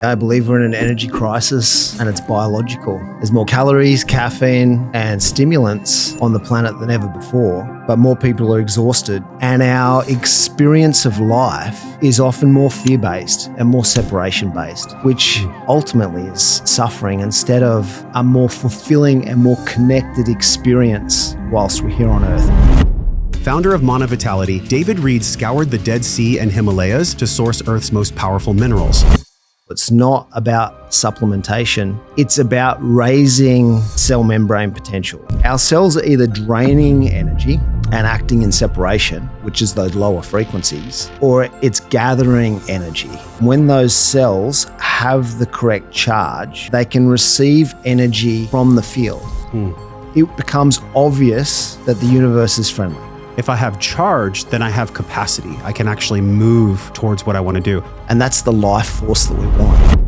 I believe we're in an energy crisis and it's biological. There's more calories, caffeine, and stimulants on the planet than ever before, but more people are exhausted. And our experience of life is often more fear-based and more separation-based, which ultimately is suffering instead of a more fulfilling and more connected experience whilst we're here on Earth. Founder of Manna Vitality, David Reid scoured the Dead Sea and Himalayas to source Earth's most powerful minerals. It's not about supplementation. It's about raising cell membrane potential. Our cells are either draining energy and acting in separation, which is those lower frequencies, or it's gathering energy. When those cells have the correct charge, they can receive energy from the field. It becomes obvious that the universe is friendly. If I have charge, then I have capacity. I can actually move towards what I want to do. And that's the life force that we want.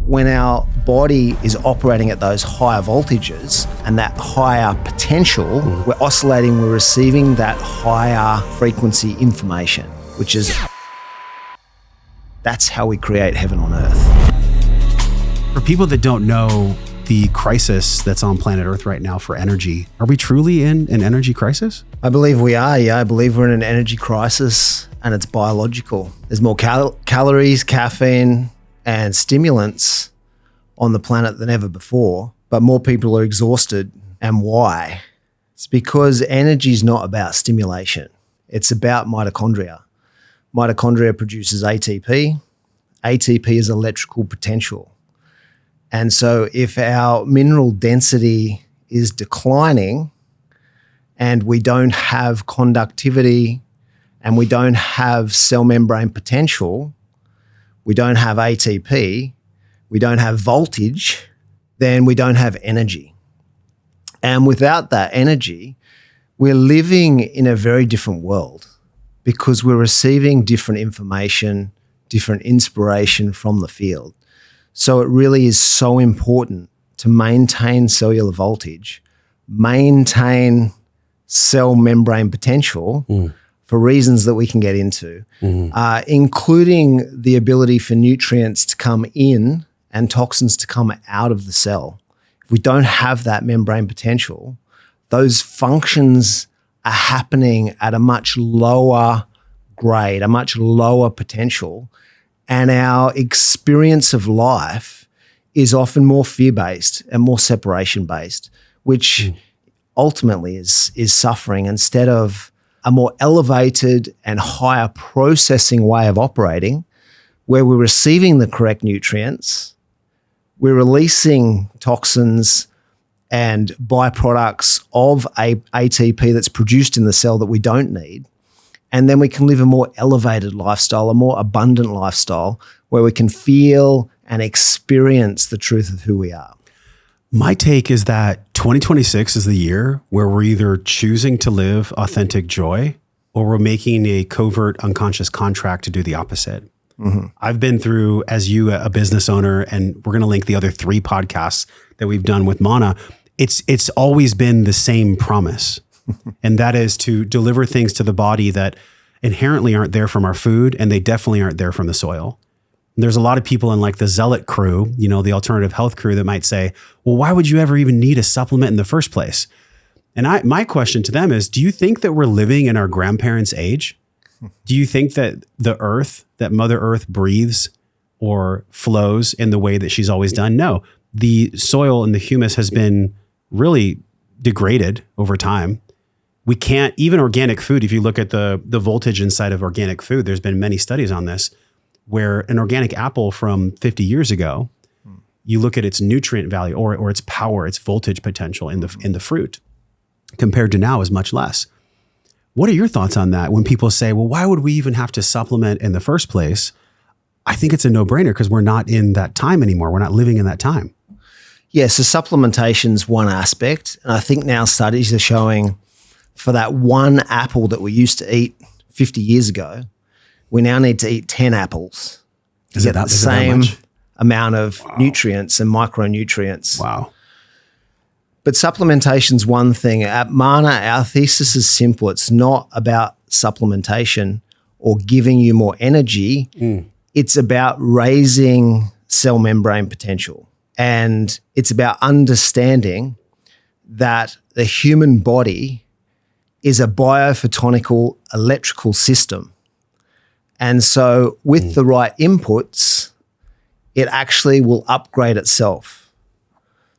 When our body is operating at those higher voltages and that higher potential, we're oscillating, we're receiving that higher frequency information, which is, that's how we create heaven on earth. For people that don't know the crisis that's on planet Earth right now for energy, are we truly in an energy crisis? I believe we are, yeah. I believe we're in an energy crisis and it's biological. There's more calories, caffeine, and stimulants on the planet than ever before, but more people are exhausted. And why? It's because energy is not about stimulation. It's about mitochondria. Mitochondria produces ATP. ATP is electrical potential. And so if our mineral density is declining and we don't have conductivity and we don't have cell membrane potential, we don't have ATP, we don't have voltage, then we don't have energy. And without that energy, we're living in a very different world because we're receiving different information, different inspiration from the field. So it really is so important to maintain cellular voltage, maintain cell membrane potential for reasons that we can get into, including the ability for nutrients to come in and toxins to come out of the cell. If we don't have that membrane potential, those functions are happening at a much lower grade, a much lower potential. And our experience of life is often more fear-based and more separation-based, which ultimately is suffering instead of a more elevated and higher processing way of operating where we're receiving the correct nutrients, we're releasing toxins and byproducts of ATP that's produced in the cell that we don't need. And then we can live a more elevated lifestyle, a more abundant lifestyle where we can feel and experience the truth of who we are. My take is that 2026 is the year where we're either choosing to live authentic joy or we're making a covert unconscious contract to do the opposite. I've been through, as you, a business owner, and we're going to link the other 3 podcasts that we've done with Manna. It's always been the same promise. And that is to deliver things to the body that inherently aren't there from our food, and they definitely aren't there from the soil. And there's a lot of people in like the zealot crew, you know, the alternative health crew that might say, well, why would you ever even need a supplement in the first place? And my question to them is, do you think that we're living in our grandparents' age? Do you think that the earth, that Mother Earth breathes or flows in the way that she's always done? No, the soil and the humus has been really degraded over time. We can't, even organic food, if you look at the voltage inside of organic food, there's been many studies on this, where an organic apple from 50 years ago, you look at its nutrient value or its power, its voltage potential in the fruit, compared to now is much less. What are your thoughts on that? When people say, well, why would we even have to supplement in the first place? I think it's a no-brainer because we're not in that time anymore. We're not living in that time. Yeah, so supplementation's one aspect. And I think now studies are showing for that one apple that we used to eat 50 years ago, we now need to eat 10 apples to get the same amount of nutrients and micronutrients. Wow. But supplementation's one thing. At Manna, our thesis is simple. It's not about supplementation or giving you more energy. It's about raising cell membrane potential. And it's about understanding that the human body is a biophotonic electrical system. And so with the right inputs, it actually will upgrade itself.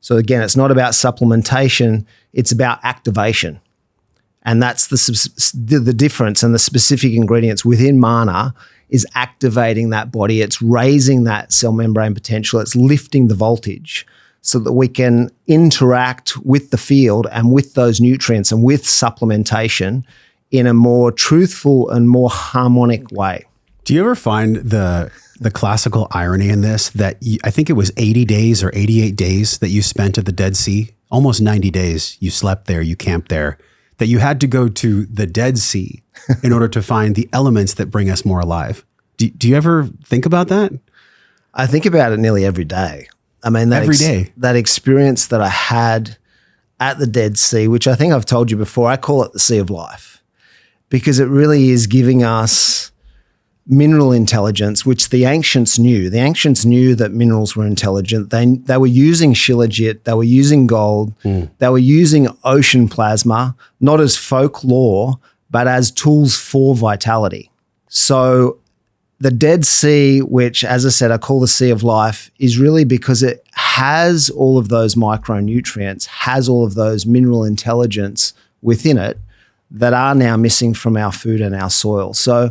So again, it's not about supplementation, it's about activation. And that's the difference, and the specific ingredients within Manna is activating that body. It's raising that cell membrane potential. It's lifting the voltage so that we can interact with the field and with those nutrients and with supplementation in a more truthful and more harmonic way. Do you ever find the classical irony in this that I think it was 80 days or 88 days that you spent at the Dead Sea, almost 90 days you slept there, you camped there, that you had to go to the Dead Sea in order to find the elements that bring us more alive. Do you ever think about that? I think about it nearly every day. I mean, every day. That experience that I had at the Dead Sea, which I think I've told you before, I call it the Sea of Life, because it really is giving us mineral intelligence, which the ancients knew. The ancients knew that minerals were intelligent. They were using shilajit, they were using gold, they were using ocean plasma, not as folklore, but as tools for vitality. So the Dead Sea, which, as I said, I call the Sea of Life, is really because it has all of those micronutrients, has all of those mineral intelligence within it that are now missing from our food and our soil. So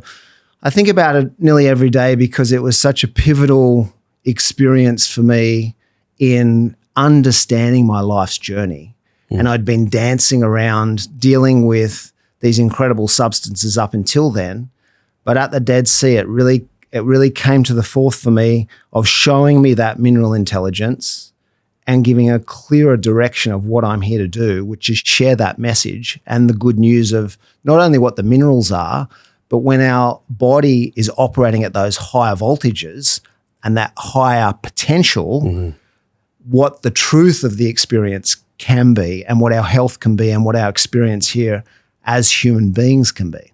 I think about it nearly every day because it was such a pivotal experience for me in understanding my life's journey. And I'd been dancing around dealing with these incredible substances up until then. But at the Dead Sea, it really came to the forth for me of showing me that mineral intelligence and giving a clearer direction of what I'm here to do, which is share that message and the good news of not only what the minerals are, but when our body is operating at those higher voltages and that higher potential, what the truth of the experience can be and what our health can be and what our experience here as human beings can be.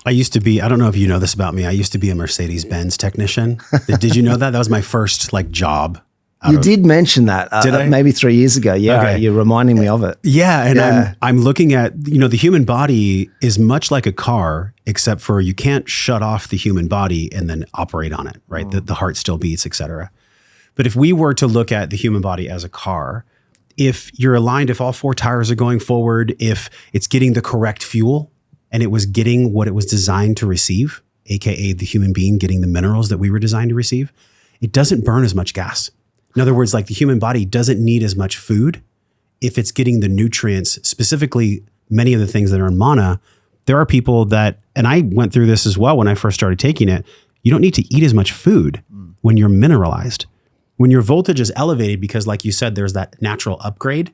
I used to be, I don't know if you know this about me, I used to be a Mercedes-Benz technician. Did you know that? That was my first job. You did mention that maybe 3 years ago. Yeah, okay. You're reminding me of it. Yeah, and I'm looking at, the human body is much like a car, except for you can't shut off the human body and then operate on it, right? The heart still beats, et cetera. But if we were to look at the human body as a car, if you're aligned, if all four tires are going forward, if it's getting the correct fuel and it was getting what it was designed to receive, AKA the human being getting the minerals that we were designed to receive, it doesn't burn as much gas. In other words, the human body doesn't need as much food if it's getting the nutrients, specifically many of the things that are in Manna. There are people that, and I went through this as well when I first started taking it, you don't need to eat as much food when you're mineralized. When your voltage is elevated, because like you said, there's that natural upgrade,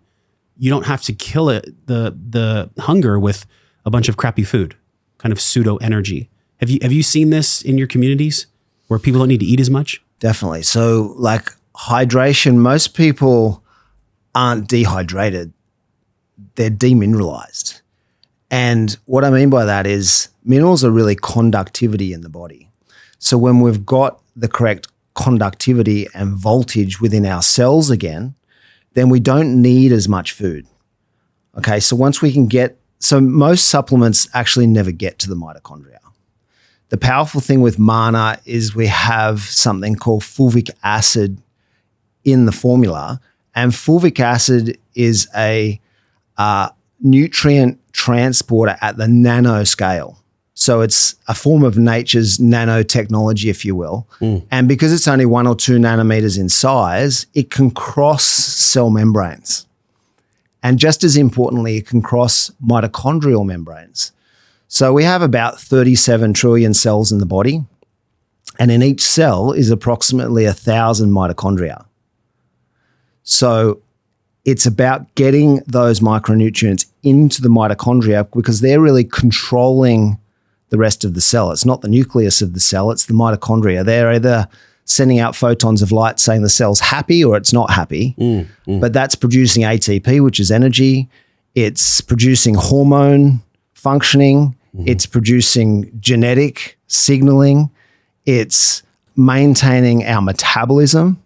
you don't have to kill the hunger with a bunch of crappy food, kind of pseudo energy. Have you seen this in your communities where people don't need to eat as much? Definitely. So hydration, most people aren't dehydrated. They're demineralized. And what I mean by that is minerals are really conductivity in the body. So when we've got the correct conductivity and voltage within our cells again, then we don't need as much food. Okay, so once we can so most supplements actually never get to the mitochondria. The powerful thing with Manna is we have something called fulvic acid in the formula, and fulvic acid is a nutrient transporter at the nanoscale. So it's a form of nature's nanotechnology, if you will. And because it's only 1 or 2 nanometers in size, it can cross cell membranes. And just as importantly, it can cross mitochondrial membranes. So we have about 37 trillion cells in the body, and in each cell is approximately 1,000 mitochondria. So it's about getting those micronutrients into the mitochondria because they're really controlling the rest of the cell. It's not the nucleus of the cell, it's the mitochondria. They're either sending out photons of light saying the cell's happy or it's not happy, but that's producing ATP, which is energy. It's producing hormone functioning. It's producing genetic signaling. It's maintaining our metabolism.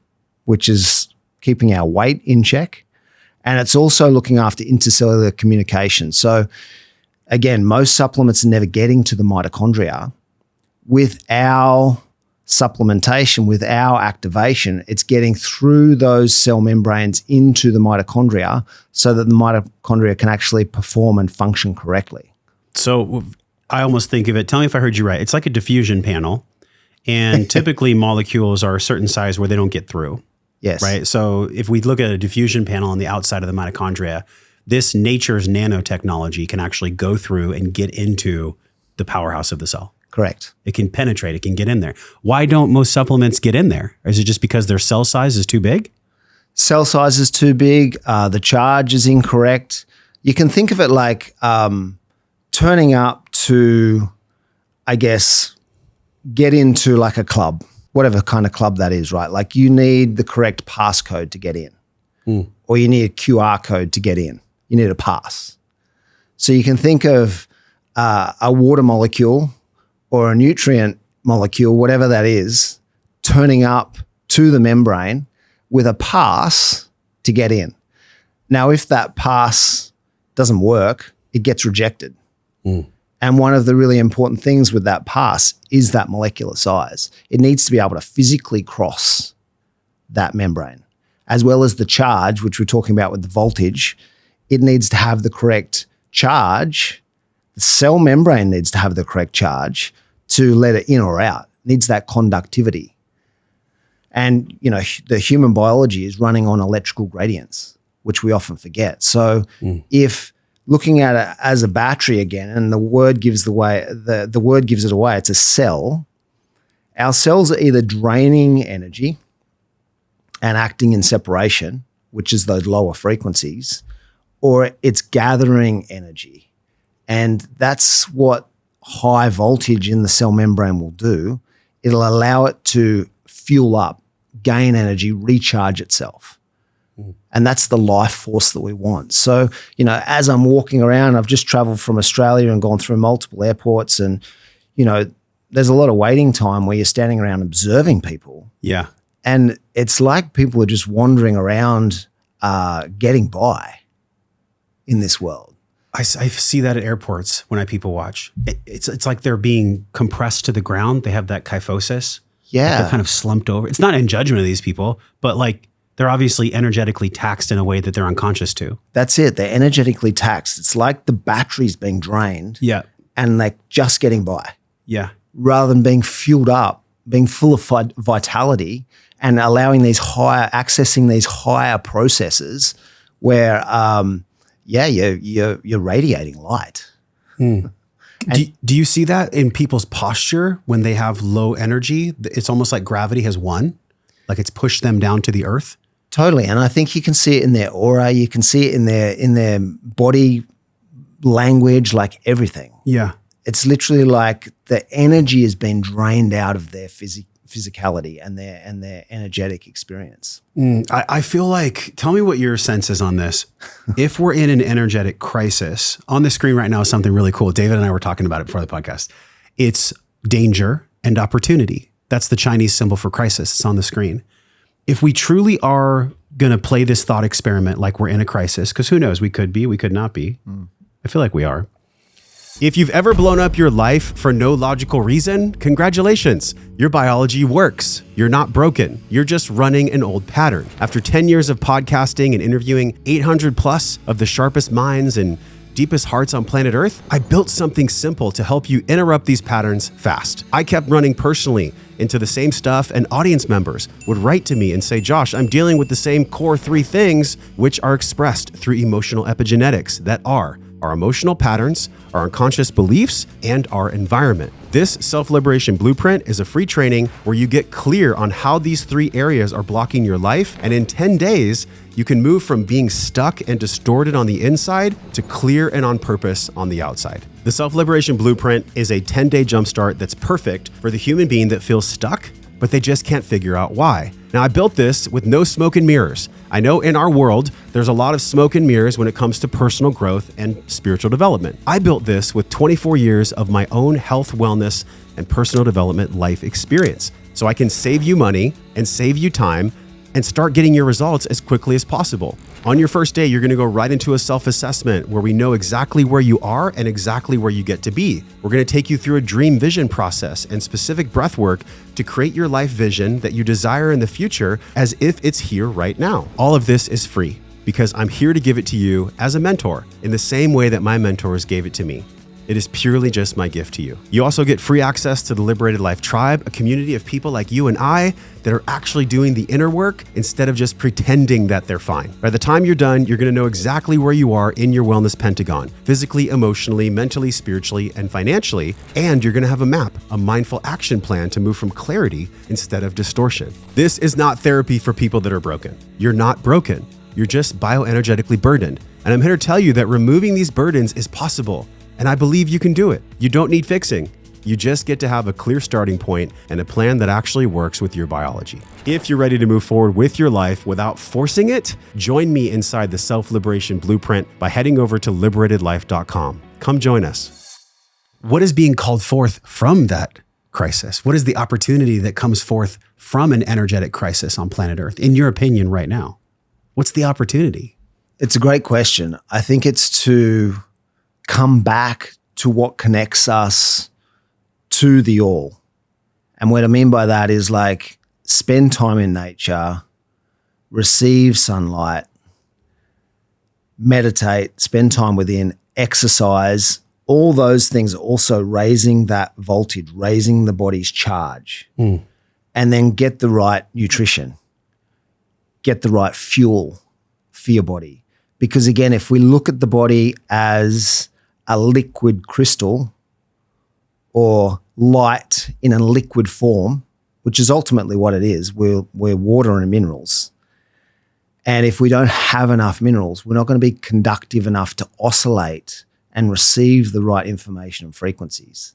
which is keeping our weight in check. And it's also looking after intercellular communication. So again, most supplements are never getting to the mitochondria. With our supplementation, with our activation, it's getting through those cell membranes into the mitochondria so that the mitochondria can actually perform and function correctly. So I almost think of it, tell me if I heard you right. It's like a diffusion panel. And typically molecules are a certain size where they don't get through. Yes. Right. So if we look at a diffusion panel on the outside of the mitochondria, this nature's nanotechnology can actually go through and get into the powerhouse of the cell. Correct. It can penetrate. It can get in there. Why don't most supplements get in there? Is it just because their cell size is too big? Cell size is too big. The charge is incorrect. You can think of it like turning up to, I guess, get into like a club. Whatever kind of club that is, right? Like you need the correct passcode to get in, or you need a QR code to get in. You need a pass. So you can think of a water molecule or a nutrient molecule, whatever that is, turning up to the membrane with a pass to get in. Now, if that pass doesn't work, it gets rejected. And one of the really important things with that pass is that molecular size. It needs to be able to physically cross that membrane, as well as the charge, which we're talking about with the voltage. It needs to have the correct charge. The cell membrane needs to have the correct charge to let it in or out. It needs that conductivity. And, you know, the human biology is running on electrical gradients, which we often forget. So if looking at it as a battery again, and the word gives the word gives it away, it's a cell. Our cells are either draining energy and acting in separation, which is those lower frequencies, or it's gathering energy. And that's what high voltage in the cell membrane will do. It'll allow it to fuel up, gain energy, recharge itself. And that's the life force that we want. So, you know, as I'm walking around, I've just traveled from Australia and gone through multiple airports, and, you know, there's a lot of waiting time where you're standing around observing people. Yeah. And it's like people are just wandering around getting by in this world. I see that at airports when I people watch. It's like they're being compressed to the ground. They have that kyphosis. Yeah. Like they're kind of slumped over. It's not in judgment of these people, but like they're obviously energetically taxed in a way that they're unconscious to. That's it. They're energetically taxed. It's like the battery's being drained. Yeah. And they're just getting by. Yeah. Rather than being fueled up, being full of vitality and allowing accessing these higher processes where, you're radiating light. Do you see that in people's posture when they have low energy? It's almost like gravity has won, like it's pushed them down to the earth. Totally. And I think you can see it in their aura. You can see it in their body language, like everything. Yeah. It's literally like the energy has been drained out of their physicality and their energetic experience. I feel like, tell me what your sense is on this. If we're in an energetic crisis, on the screen right now is something really cool. David and I were talking about it before the podcast. It's danger and opportunity. That's the Chinese symbol for crisis. It's on the screen. If we truly are going to play this thought experiment like we're in a crisis, because who knows, we could be, we could not be. I feel like we are. If you've ever blown up your life for no logical reason, congratulations. Your biology works. You're not broken. You're just running an old pattern. After 10 years of podcasting and interviewing 800 plus of the sharpest minds and deepest hearts on planet Earth, I built something simple to help you interrupt these patterns fast. I kept running personally into the same stuff, and audience members would write to me and say, Josh, I'm dealing with the same core 3 things, which are expressed through emotional epigenetics that are our emotional patterns, our unconscious beliefs, and our environment. This self-liberation blueprint is a free training where you get clear on how these 3 areas are blocking your life. And in 10 days, you can move from being stuck and distorted on the inside to clear and on purpose on the outside. The self-liberation blueprint is a 10-day jumpstart that's perfect for the human being that feels stuck, but they just can't figure out why. Now, I built this with no smoke and mirrors. I know in our world, there's a lot of smoke and mirrors when it comes to personal growth and spiritual development. I built this with 24 years of my own health, wellness, and personal development life experience. So I can save you money and save you time and start getting your results as quickly as possible. On your first day, you're going to go right into a self-assessment where we know exactly where you are and exactly where you get to be. We're going to take you through a dream vision process and specific breath work to create your life vision that you desire in the future as if it's here right now. All of this is free because I'm here to give it to you as a mentor in the same way that my mentors gave it to me. It is purely just my gift to you. You also get free access to the Liberated Life Tribe, a community of people like you and I that are actually doing the inner work instead of just pretending that they're fine. By the time you're done, you're going to know exactly where you are in your wellness pentagon, physically, emotionally, mentally, spiritually, and financially. And you're going to have a map, a mindful action plan to move from clarity instead of distortion. This is not therapy for people that are broken. You're not broken. You're just bioenergetically burdened. And I'm here to tell you that removing these burdens is possible. And I believe you can do it. You don't need fixing. You just get to have a clear starting point and a plan that actually works with your biology. If you're ready to move forward with your life without forcing it, join me inside the Self-Liberation Blueprint by heading over to liberatedlife.com. Come join us. What is being called forth from that crisis? What is the opportunity that comes forth from an energetic crisis on planet Earth, in your opinion right now? What's the opportunity? It's a great question. I think it's to come back to what connects us to the all. And what I mean by that is like spend time in nature, receive sunlight, meditate, spend time within, exercise. All those things are also raising that voltage, raising the body's charge. And then get the right nutrition, get the right fuel for your body. Because again, if we look at the body as a liquid crystal or light in a liquid form, which is ultimately what it is, we're water and minerals. And if we don't have enough minerals, we're not going to be conductive enough to oscillate and receive the right information and frequencies.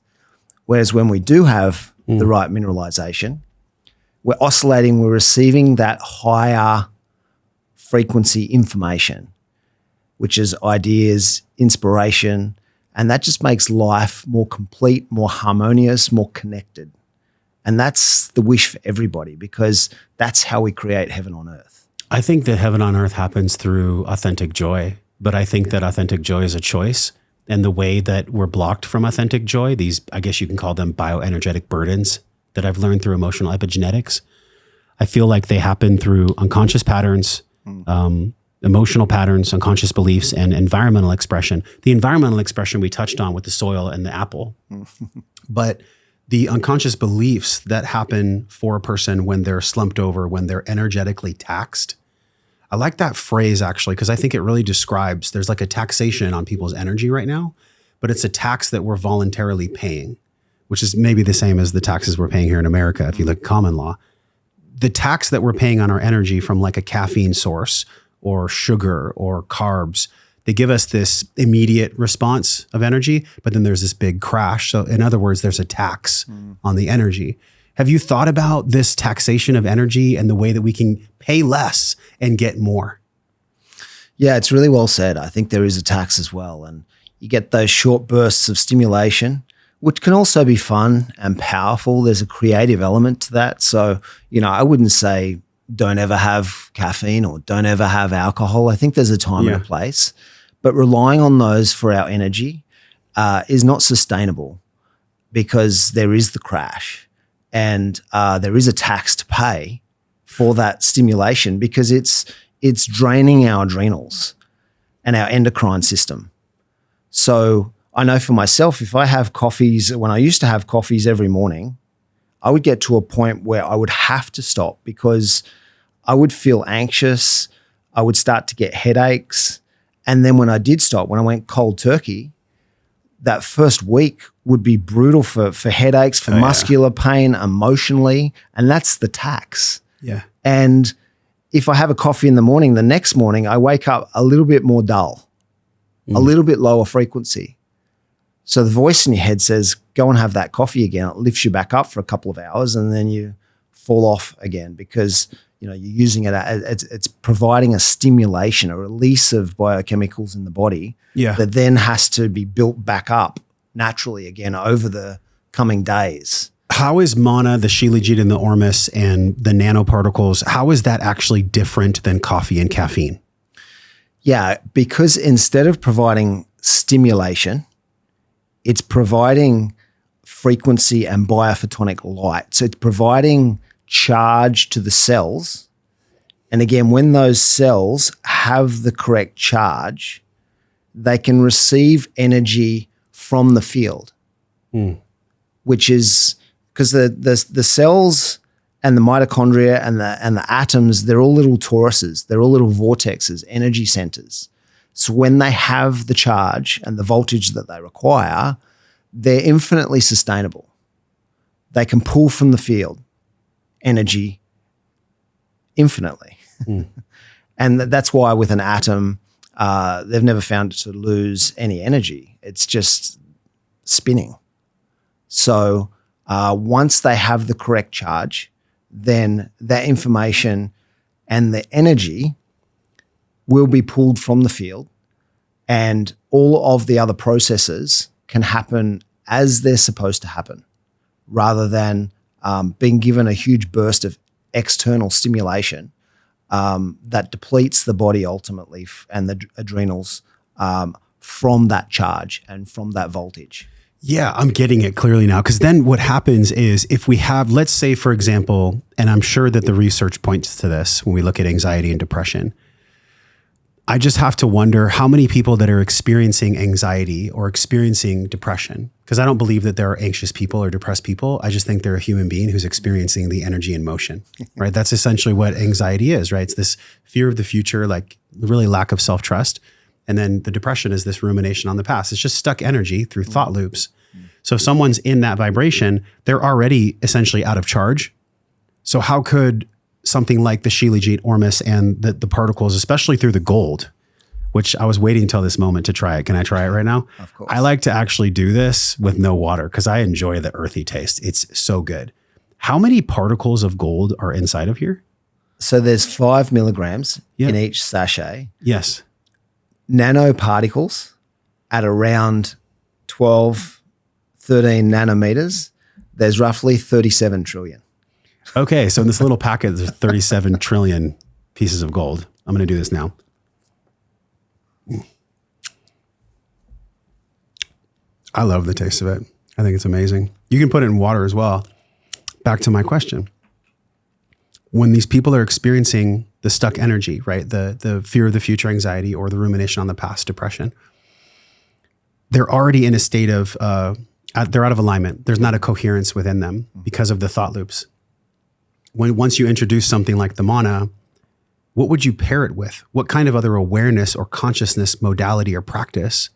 Whereas when we do have the right mineralization, we're oscillating, we're receiving that higher frequency information, which is ideas, inspiration, and that just makes life more complete, more harmonious, more connected. And that's the wish for everybody because that's how we create heaven on earth. I think that heaven on earth happens through authentic joy, but I think that authentic joy is a choice. And the way that we're blocked from authentic joy, these, I guess you can call them bioenergetic burdens that I've learned through emotional epigenetics, I feel like they happen through unconscious patterns, emotional patterns, unconscious beliefs, and environmental expression. The environmental expression we touched on with the soil and the apple, but the unconscious beliefs that happen for a person when they're slumped over, when they're energetically taxed. I like that phrase actually, because I think it really describes, there's like a taxation on people's energy right now, but it's a tax that we're voluntarily paying, which is maybe the same as the taxes we're paying here in America if you look at common law. The tax that we're paying on our energy from like a caffeine source or sugar or carbs, they give us this immediate response of energy, but then there's this big crash. So in other words, there's a tax on the energy. Have you thought about this taxation of energy and the way that we can pay less and get more? Yeah, it's really well said. I think there is a tax as well. And you get those short bursts of stimulation, which can also be fun and powerful. There's a creative element to that. So, I wouldn't say don't ever have caffeine or don't ever have alcohol. I think there's a time and a place, but relying on those for our energy is not sustainable because there is the crash and there is a tax to pay for that stimulation because it's draining our adrenals and our endocrine system. So I know for myself, if I have coffees, when I used to have coffees every morning, I would get to a point where I would have to stop because I would feel anxious. I would start to get headaches. And then when I did stop, when I went cold turkey, that first week would be brutal for headaches, for muscular pain, emotionally. And that's the tax. Yeah. And if I have a coffee in the morning, the next morning I wake up a little bit more dull, a little bit lower frequency. So the voice in your head says, go and have that coffee again. It lifts you back up for a couple of hours and then you fall off again because you're using it. It's providing a stimulation, a release of biochemicals in the body that then has to be built back up naturally again over the coming days. How is Manna, the Shilajit and the Ormus and the nanoparticles, how is that actually different than coffee and caffeine? Yeah, because instead of providing stimulation, it's providing frequency and biophotonic light. So it's providing charge to the cells. And again, when those cells have the correct charge, they can receive energy from the field, which is because the cells and the mitochondria and the atoms, they're all little toruses. They're all little vortexes, energy centers. So when they have the charge and the voltage that they require, they're infinitely sustainable. They can pull from the field energy infinitely. And that's why with an atom, they've never found it to lose any energy. It's just spinning. So once they have the correct charge, then that information and the energy will be pulled from the field, and all of the other processes can happen as they're supposed to happen, rather than being given a huge burst of external stimulation that depletes the body ultimately and the adrenals from that charge and from that voltage. Yeah, I'm getting it clearly now. Because then what happens is if we have, let's say, for example, and I'm sure that the research points to this when we look at anxiety and depression, I just have to wonder how many people that are experiencing anxiety or experiencing depression, because I don't believe that there are anxious people or depressed people. I just think they're a human being who's experiencing the energy in motion, right? That's essentially what anxiety is, right? It's this fear of the future, like really lack of self-trust. And then the depression is this rumination on the past. It's just stuck energy through thought loops. So if someone's in that vibration, they're already essentially out of charge. So how could something like the Shilajit, Ormus, and the particles, especially through the gold, which I was waiting until this moment to try it. Can I try it right now? Of course. I like to actually do this with no water because I enjoy the earthy taste. It's so good. How many particles of gold are inside of here? So there's 5 milligrams in each sachet. Yes. Nanoparticles at around 12, 13 nanometers, there's roughly 37 trillion. Okay, so in this little packet, there's 37 trillion pieces of gold. I'm going to do this now. I love the taste of it. I think it's amazing. You can put it in water as well. Back to my question. When these people are experiencing the stuck energy, right? The fear of the future anxiety or the rumination on the past depression, they're already in a state of, they're out of alignment. There's not a coherence within them because of the thought loops. Once you introduce something like the Manna, what would you pair it with? What kind of other awareness or consciousness modality or practice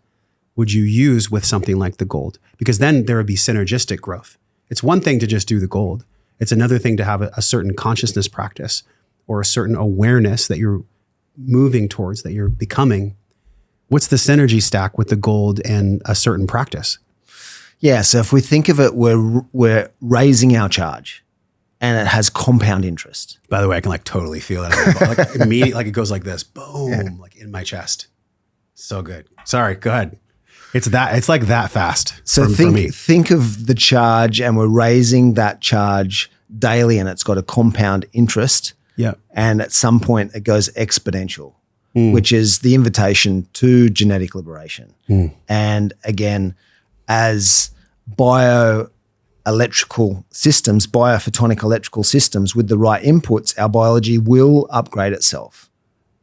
would you use with something like the gold? Because then there would be synergistic growth. It's one thing to just do the gold. It's another thing to have a certain consciousness practice or a certain awareness that you're moving towards, that you're becoming. What's the synergy stack with the gold and a certain practice? Yeah, so if we think of it, we're raising our charge and it has compound interest. By the way, I can like totally feel it. Like immediately, like it goes like this, boom, like in my chest. So good. Sorry, go ahead. It's like that fast. So think of the charge, and we're raising that charge daily, and it's got a compound interest. Yeah. And at some point it goes exponential, which is the invitation to genetic liberation. And again, as bioelectrical systems, biophotonic electrical systems with the right inputs, our biology will upgrade itself.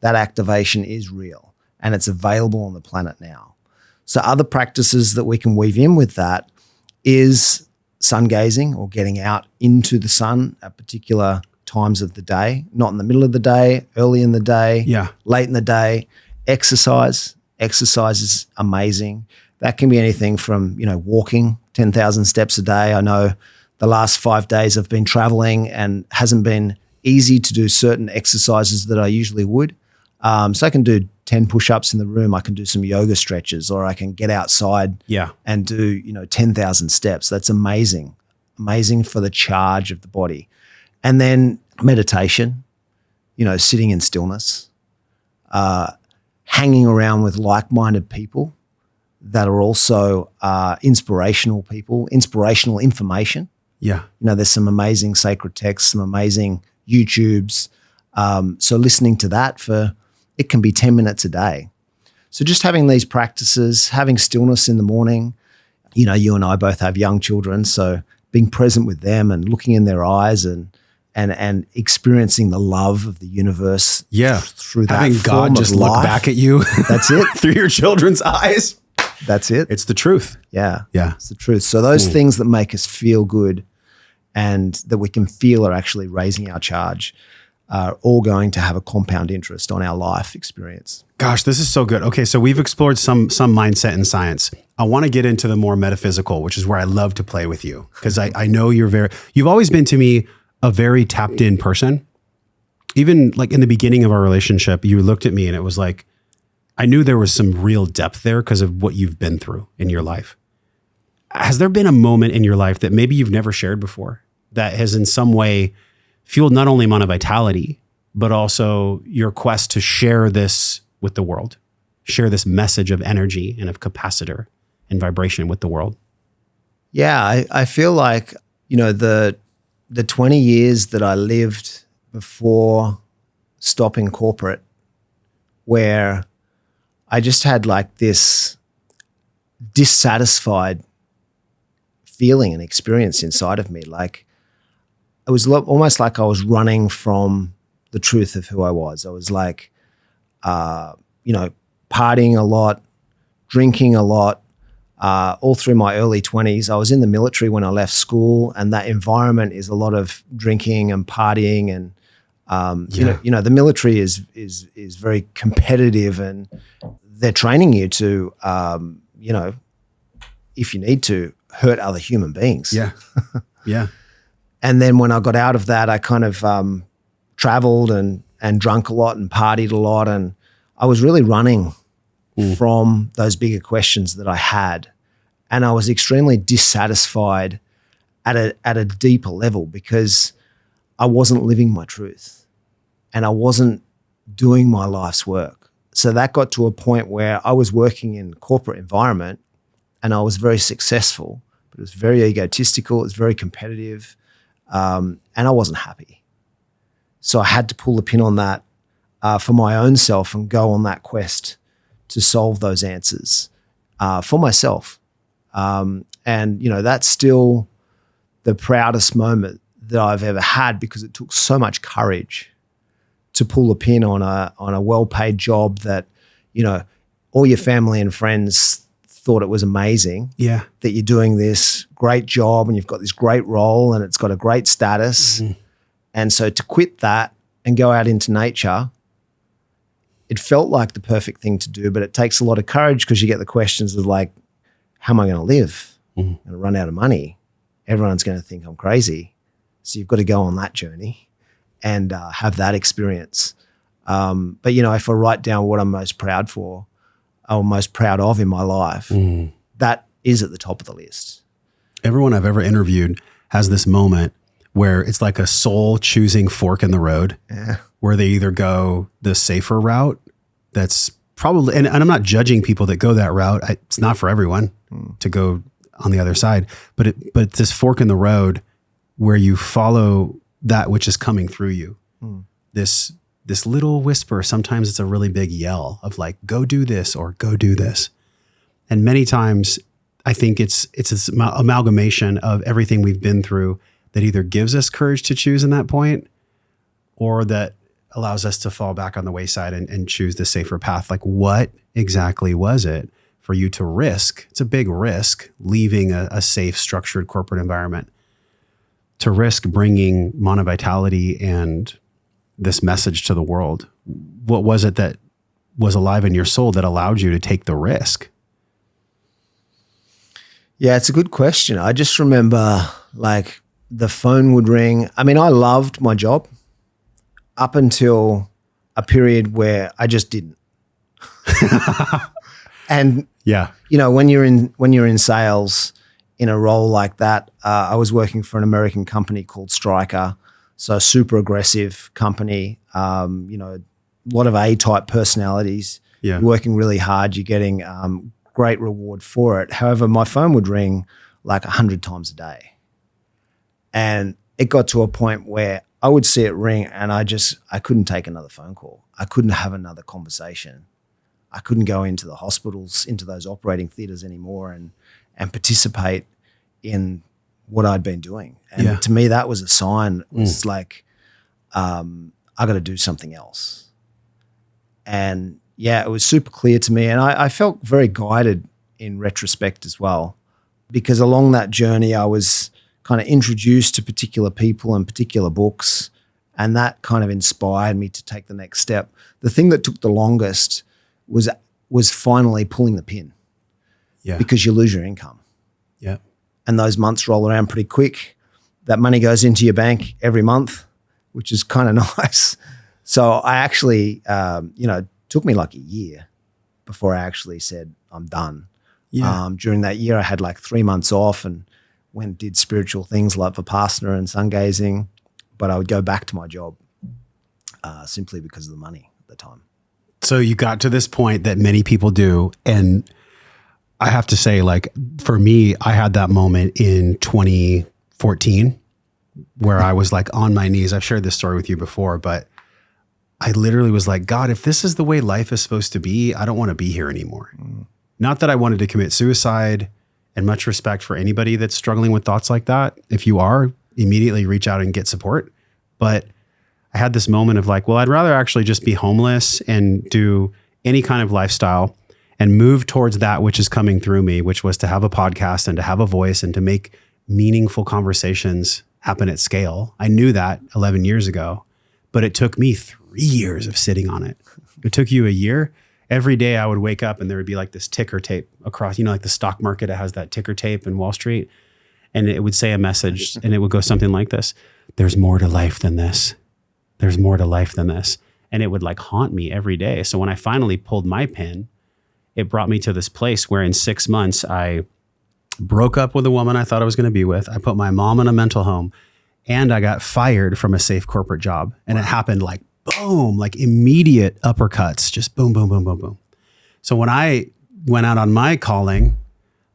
That activation is real and it's available on the planet now. So other practices that we can weave in with that is sun gazing, or getting out into the sun at particular times of the day, not in the middle of the day, early in the day, late in the day. Exercise is amazing. That can be anything from, walking 10,000 steps a day. I know the last 5 days I've been traveling and hasn't been easy to do certain exercises that I usually would. So I can do 10 push-ups in the room. I can do some yoga stretches, or I can get outside and do, 10,000 steps. That's amazing. Amazing for the charge of the body. And then meditation, sitting in stillness, hanging around with like-minded people that are also inspirational people, inspirational information. Yeah. There's some amazing sacred texts, some amazing YouTubes. So listening to that it can be 10 minutes a day. So just having these practices, having stillness in the morning, you and I both have young children, so being present with them and looking in their eyes and experiencing the love of the universe. Through that having God just look back at you. That's it. Through your children's eyes. That's it. It's the truth. Yeah. Yeah. It's the truth. So those things that make us feel good and that we can feel are actually raising our charge are all going to have a compound interest on our life experience. Gosh, this is so good. Okay, so we've explored some mindset and science. I want to get into the more metaphysical, which is where I love to play with you, because I know you've always been to me a very tapped in person. Even like in the beginning of our relationship, you looked at me and it was like, I knew there was some real depth there because of what you've been through in your life. Has there been a moment in your life that maybe you've never shared before that has in some way fueled not only Manna Vitality, but also your quest to share this with the world, share this message of energy and of capacitor and vibration with the world? Yeah, I feel like, the 20 years that I lived before stopping corporate, where I just had like this dissatisfied feeling and experience inside of me. Like it was almost like I was running from the truth of who I was. I was like, partying a lot, drinking a lot, all through my early 20s. I was in the military when I left school, and that environment is a lot of drinking and partying, and the military is very competitive, and they're training you to, if you need to, hurt other human beings. Yeah, yeah. And then when I got out of that, I kind of traveled and drunk a lot and partied a lot, and I was really running from those bigger questions that I had. And I was extremely dissatisfied at a deeper level because I wasn't living my truth and I wasn't doing my life's work. So that got to a point where I was working in corporate environment and I was very successful, but it was very egotistical, it was very competitive, and I wasn't happy. So I had to pull the pin on that for my own self and go on that quest to solve those answers for myself. And, that's still the proudest moment that I've ever had because it took so much courage to pull the pin on a well-paid job that, all your family and friends thought it was amazing. Yeah. That you're doing this great job and you've got this great role and it's got a great status. Mm-hmm. And so to quit that and go out into nature, it felt like the perfect thing to do, but it takes a lot of courage because you get the questions of like, how am I going to live? Mm-hmm. I'm going to run out of money. Everyone's going to think I'm crazy. So you've got to go on that journey and have that experience. But, if I write down what I'm most proud for, or most proud of in my life, that is at the top of the list. Everyone I've ever interviewed has this moment where it's like a soul choosing fork in the road, where they either go the safer route that's probably, and I'm not judging people that go that route. It's not for everyone to go on the other side, but it's this fork in the road where you follow that which is coming through you. This little whisper, sometimes it's a really big yell of like, go do this or go do this. And many times I think it's this amalgamation of everything we've been through that either gives us courage to choose in that point or that allows us to fall back on the wayside and choose the safer path. Like what exactly was it for you to risk? It's a big risk leaving a safe, structured corporate environment to risk bringing Manna Vitality and this message to the world. What was it that was alive in your soul that allowed you to take the risk? Yeah, it's a good question. I just remember like the phone would ring. I mean, I loved my job up until a period where I just didn't. And yeah, when you're in sales in a role like that, I was working for an American company called Stryker. So super aggressive company, a lot of A-type personalities. Yeah. You're working really hard. You're getting great reward for it. However, my phone would ring like 100 times a day. And it got to a point where I would see it ring and I couldn't take another phone call. I couldn't have another conversation. I couldn't go into the hospitals, into those operating theaters anymore and participate in what I'd been doing. And to me, that was a sign. It was like, I got to do something else. And yeah, it was super clear to me. And I felt very guided in retrospect as well, because along that journey, I was kind of introduced to particular people and particular books, and that kind of inspired me to take the next step. The thing that took the longest was finally pulling the pin, because you lose your income. Yeah. And those months roll around pretty quick. That money goes into your bank every month, which is kind of nice. So I actually, took me like a year before I actually said, I'm done. Yeah. During that year, I had like 3 months off and went and did spiritual things like Vipassana and sun gazing, but I would go back to my job simply because of the money at the time. So you got to this point that many people do. And I have to say, like, for me, I had that moment in 2014 where I was like on my knees. I've shared this story with you before, but I literally was like, God, if this is the way life is supposed to be, I don't want to be here anymore. Not that I wanted to commit suicide, and much respect for anybody that's struggling with thoughts like that. If you are, immediately reach out and get support. But I had this moment of like, well, I'd rather actually just be homeless and do any kind of lifestyle and move towards that which is coming through me, which was to have a podcast and to have a voice and to make meaningful conversations happen at scale. I knew that 11 years ago, but it took me 3 years of sitting on it. It took you a year. Every day I would wake up and there would be like this ticker tape across, like the stock market, it has that ticker tape in Wall Street. And it would say a message and it would go something like this: there's more to life than this. There's more to life than this. And it would like haunt me every day. So when I finally pulled my pin, it brought me to this place where in 6 months, I broke up with a woman I thought I was going to be with. I put my mom in a mental home and I got fired from a safe corporate job. And it happened like boom, like immediate uppercuts, just boom, boom, boom, boom, boom. So when I went out on my calling,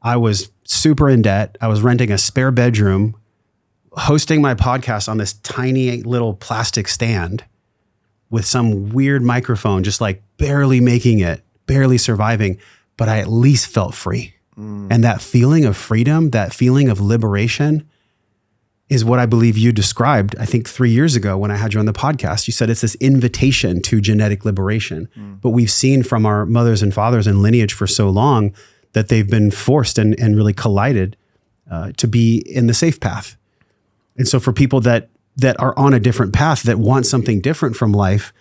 I was super in debt. I was renting a spare bedroom, hosting my podcast on this tiny little plastic stand with some weird microphone, just like barely making it, barely surviving, but I at least felt free. And that feeling of freedom, that feeling of liberation is what I believe you described, I think 3 years ago when I had you on the podcast. You said it's this invitation to genetic liberation. But we've seen from our mothers and fathers and lineage for so long that they've been forced and really collided to be in the safe path. And so for people that are on a different path, that want something different from life,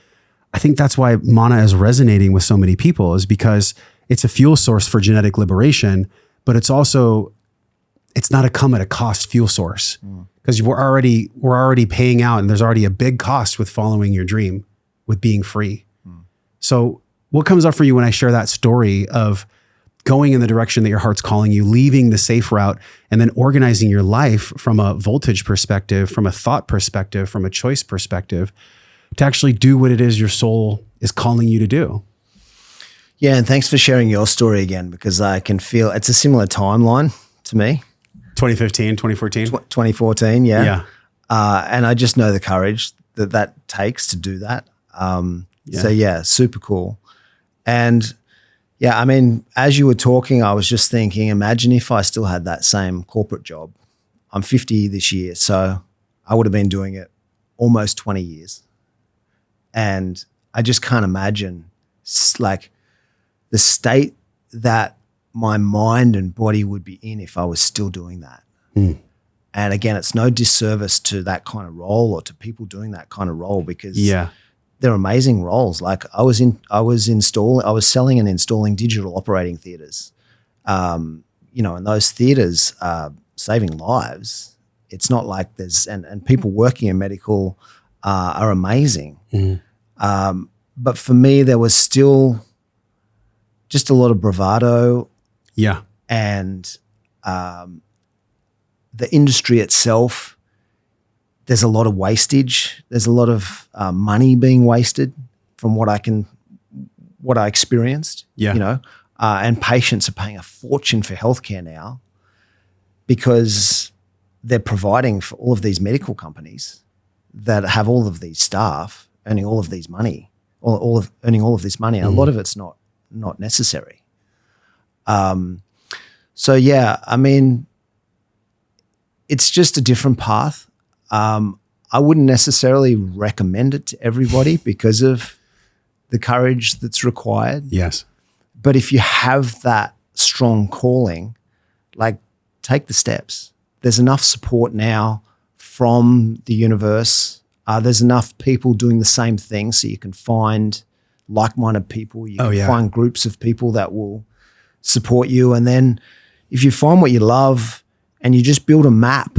I think that's why Manna is resonating with so many people, is because it's a fuel source for genetic liberation, but it's not a come at a cost fuel source. Because we're already paying out, and there's already a big cost with following your dream, with being free. So what comes up for you when I share that story of going in the direction that your heart's calling you, leaving the safe route, and then organizing your life from a voltage perspective, from a thought perspective, from a choice perspective, to actually do what it is your soul is calling you to do? Yeah, and thanks for sharing your story again, because I can feel it's a similar timeline to me. 2015, 2014? 2014, yeah. And I just know the courage that takes to do that. So yeah, super cool. And yeah, I mean, as you were talking, I was just thinking, imagine if I still had that same corporate job. I'm 50 this year, so I would have been doing it almost 20 years. And I just can't imagine like the state that my mind and body would be in if I was still doing that. And again, it's no disservice to that kind of role or to people doing that kind of role, because they're amazing roles. Like I was selling and installing digital operating theaters. And those theaters are saving lives. It's not like and people working in medical are amazing. But for me, there was still just a lot of bravado. Yeah. And the industry itself, there's a lot of wastage. There's a lot of money being wasted from what I experienced. Yeah. And patients are paying a fortune for healthcare now because they're providing for all of these medical companies that have all of these staff earning all of these money, or earning all of this money. And a lot of it's not necessary. So yeah, I mean, it's just a different path. I wouldn't necessarily recommend it to everybody because of the courage that's required. Yes. But if you have that strong calling, like, take the steps. There's enough support now from the universe. There's enough people doing the same thing, so you can find like-minded people. You can find groups of people that will support you. And then if you find what you love and you just build a map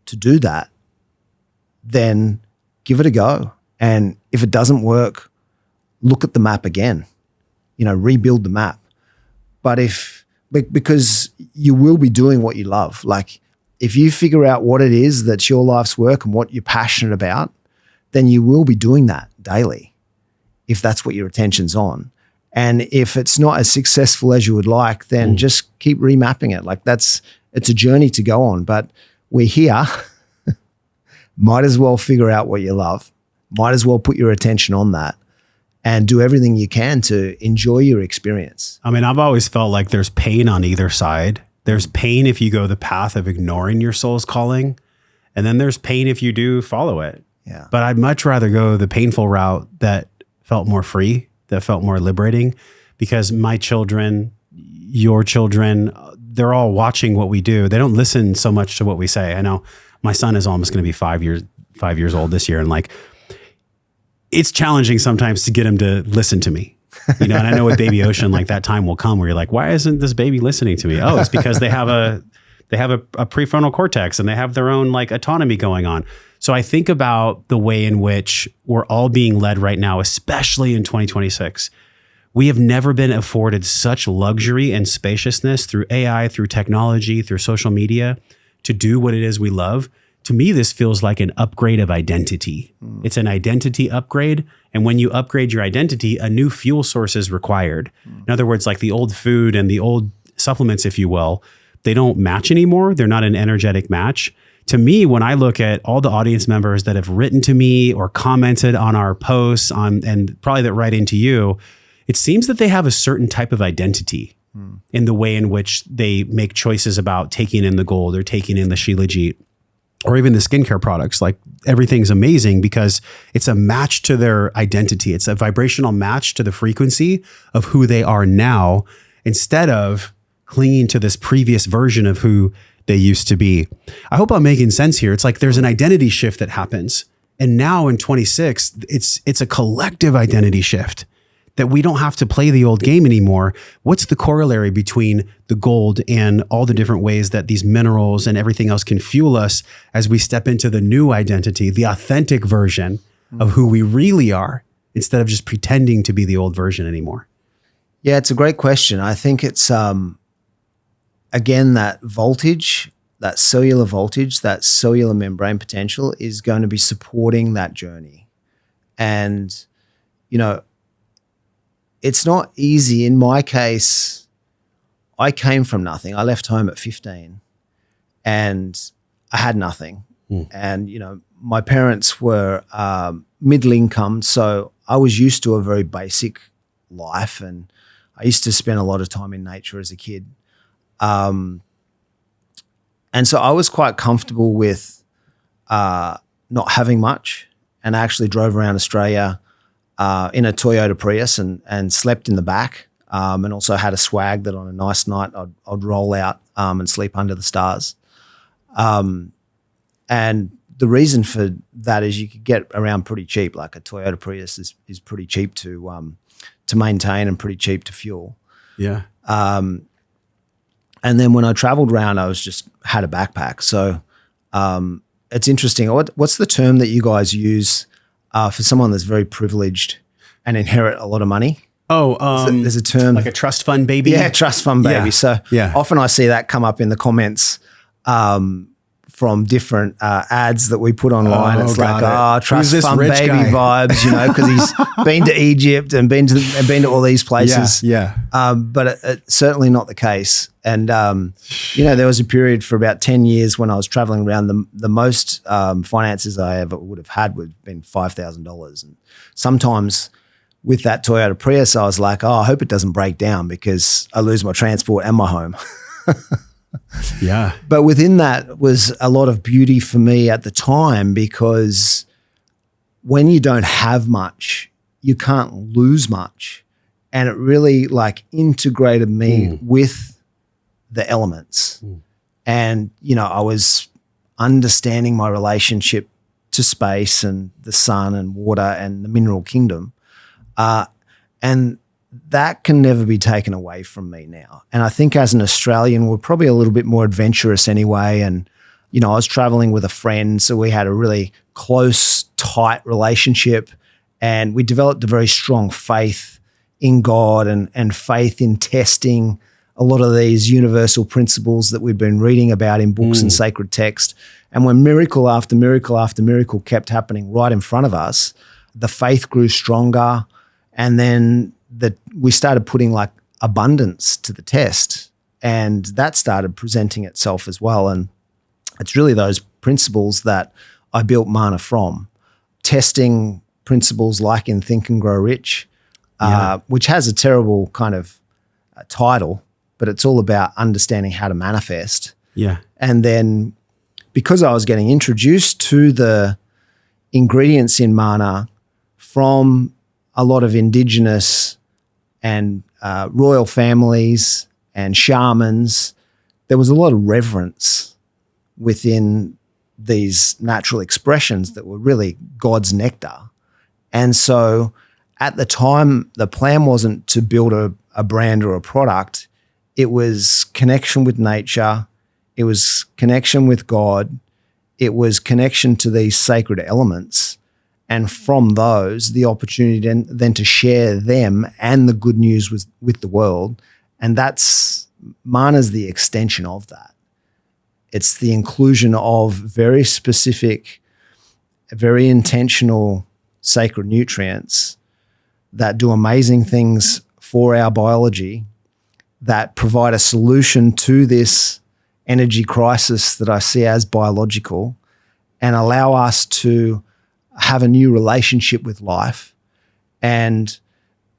to do that, then give it a go. And if it doesn't work, look at the map again, rebuild the map. But because you will be doing what you love. Like, if you figure out what it is that's your life's work and what you're passionate about, then you will be doing that daily if that's what your attention's on. And if it's not as successful as you would like, then just keep remapping it. Like, it's a journey to go on, but we're here. Might as well figure out what you love. Might as well put your attention on that and do everything you can to enjoy your experience. I mean, I've always felt like there's pain on either side. There's pain if you go the path of ignoring your soul's calling, and then there's pain if you do follow it. Yeah. But I'd much rather go the painful route that felt more free, that felt more liberating, because my children, your children, they're all watching what we do. They don't listen so much to what we say. I know my son is almost going to be 5 years old this year. And like, it's challenging sometimes to get him to listen to me, and I know with Baby Ocean, like, that time will come where you're like, why isn't this baby listening to me? Oh, it's because they have a prefrontal cortex and they have their own like autonomy going on. So I think about the way in which we're all being led right now, especially in 2026. We have never been afforded such luxury and spaciousness through AI, through technology, through social media to do what it is we love. To me, this feels like an upgrade of identity. It's an identity upgrade. And when you upgrade your identity, a new fuel source is required. In other words, like the old food and the old supplements, if you will, they don't match anymore. They're not an energetic match. To me, when I look at all the audience members that have written to me or commented on our posts and probably that write into you, it seems that they have a certain type of identity in the way in which they make choices about taking in the gold or taking in the Shilajit or even the skincare products. Like, everything's amazing because it's a match to their identity. It's a vibrational match to the frequency of who they are now, instead of clinging to this previous version of who they used to be. I hope I'm making sense here. It's like there's an identity shift that happens. And now in 26, it's a collective identity shift that we don't have to play the old game anymore. What's the corollary between the gold and all the different ways that these minerals and everything else can fuel us as we step into the new identity, the authentic version of who we really are, instead of just pretending to be the old version anymore? Yeah, it's a great question. I think it's, again, that voltage, that cellular voltage, that cellular membrane potential is going to be supporting that journey. And, it's not easy. In my case, I came from nothing. I left home at 15 and I had nothing. And, my parents were middle income. So I was used to a very basic life, and I used to spend a lot of time in nature as a kid. And so I was quite comfortable with not having much, and I actually drove around Australia in a Toyota Prius and slept in the back, and also had a swag that on a nice night I'd roll out and sleep under the stars. And the reason for that is you could get around pretty cheap. Like, a Toyota Prius is pretty cheap to maintain and pretty cheap to fuel. Yeah. And then when I traveled around, I had a backpack. So it's interesting. What's the term that you guys use for someone that's very privileged and inherit a lot of money? There's a term. Like a trust fund baby? Yeah, trust fund baby. Yeah. So often I see that come up in the comments from different ads that we put online. It's like, trust fund baby guy? Vibes, because he's been to Egypt and been to all these places. Yeah. But it's certainly not the case. And, there was a period for about 10 years when I was traveling around. The most finances I ever would have had would have been $5,000. And sometimes with that Toyota Prius, I was like, I hope it doesn't break down because I lose my transport and my home. Yeah. But within that was a lot of beauty for me at the time, because when you don't have much, you can't lose much. And it really integrated me with the elements. And, I was understanding my relationship to space and the sun and water and the mineral kingdom. And that can never be taken away from me now. And I think as an Australian, we're probably a little bit more adventurous anyway. And, I was traveling with a friend, so we had a really close, tight relationship, and we developed a very strong faith in God and faith in testing a lot of these universal principles that we've been reading about in books and sacred text. And when miracle after miracle after miracle kept happening right in front of us, the faith grew stronger. And then we started putting abundance to the test, and that started presenting itself as well. And it's really those principles that I built Manna from, testing principles like in Think and Grow Rich, which has a terrible kind of title, but it's all about understanding how to manifest. Yeah. And then because I was getting introduced to the ingredients in Manna from a lot of indigenous and royal families and shamans, there was a lot of reverence within these natural expressions that were really God's nectar. And so at the time, the plan wasn't to build a brand or a product. It was connection with nature. It was connection with God. It was connection to these sacred elements. And from those, the opportunity then to share them and the good news with the world. And Manna's the extension of that. It's the inclusion of very specific, very intentional sacred nutrients that do amazing things for our biology, that provide a solution to this energy crisis that I see as biological, and allow us to have a new relationship with life and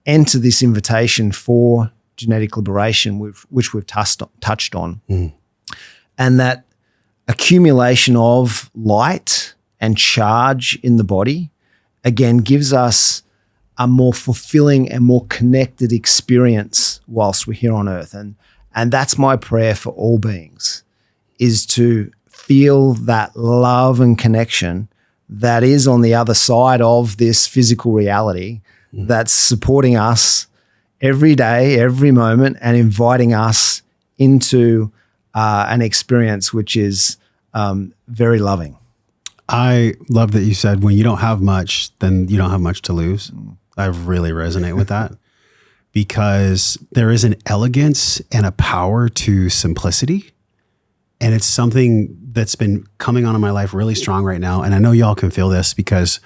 enter this invitation for genetic liberation, which we've touched on. And that accumulation of light and charge in the body, again, gives us a more fulfilling and more connected experience whilst we're here on earth. And that's my prayer for all beings, is to feel that love and connection that is on the other side of this physical reality that's supporting us every day, every moment, and inviting us into an experience which is very loving. I love that you said when you don't have much, then you don't have much to lose. I really resonate with that, because there is an elegance and a power to simplicity. And it's something that's been coming on in my life really strong right now. And I know y'all can feel this, because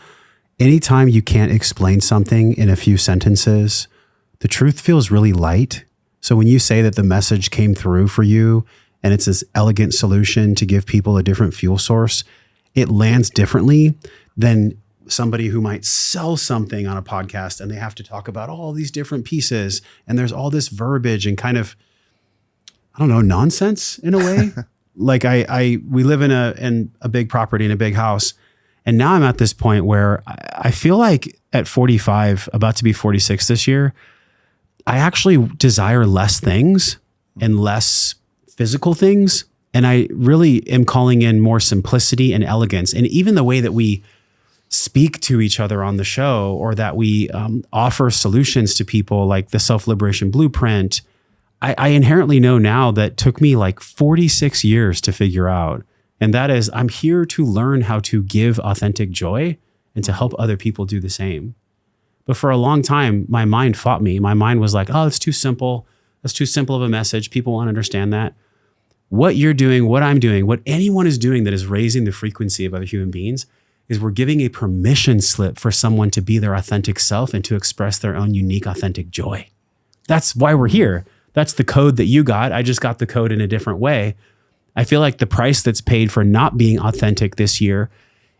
anytime you can't explain something in a few sentences, the truth feels really light. So when you say that the message came through for you and it's this elegant solution to give people a different fuel source, it lands differently than somebody who might sell something on a podcast and they have to talk about all these different pieces and there's all this verbiage and kind of, I don't know, nonsense in a way. Like we live in a big property, in a big house. And now I'm at this point where I feel like at 45, about to be 46 this year, I actually desire less things and less physical things. And I really am calling in more simplicity and elegance. And even the way that we speak to each other on the show, or that we offer solutions to people, like the self-liberation blueprint, I inherently know now that took me like 46 years to figure out. And that is, I'm here to learn how to give authentic joy and to help other people do the same. But for a long time, my mind fought me. My mind was like, oh, it's too simple. That's too simple of a message. People won't understand that. what you're doing, what I'm doing, what anyone is doing that is raising the frequency of other human beings is we're giving a permission slip for someone to be their authentic self and to express their own unique, authentic joy. That's why we're here. That's the code that you got. I just got the code in a different way. I feel like the price that's paid for not being authentic this year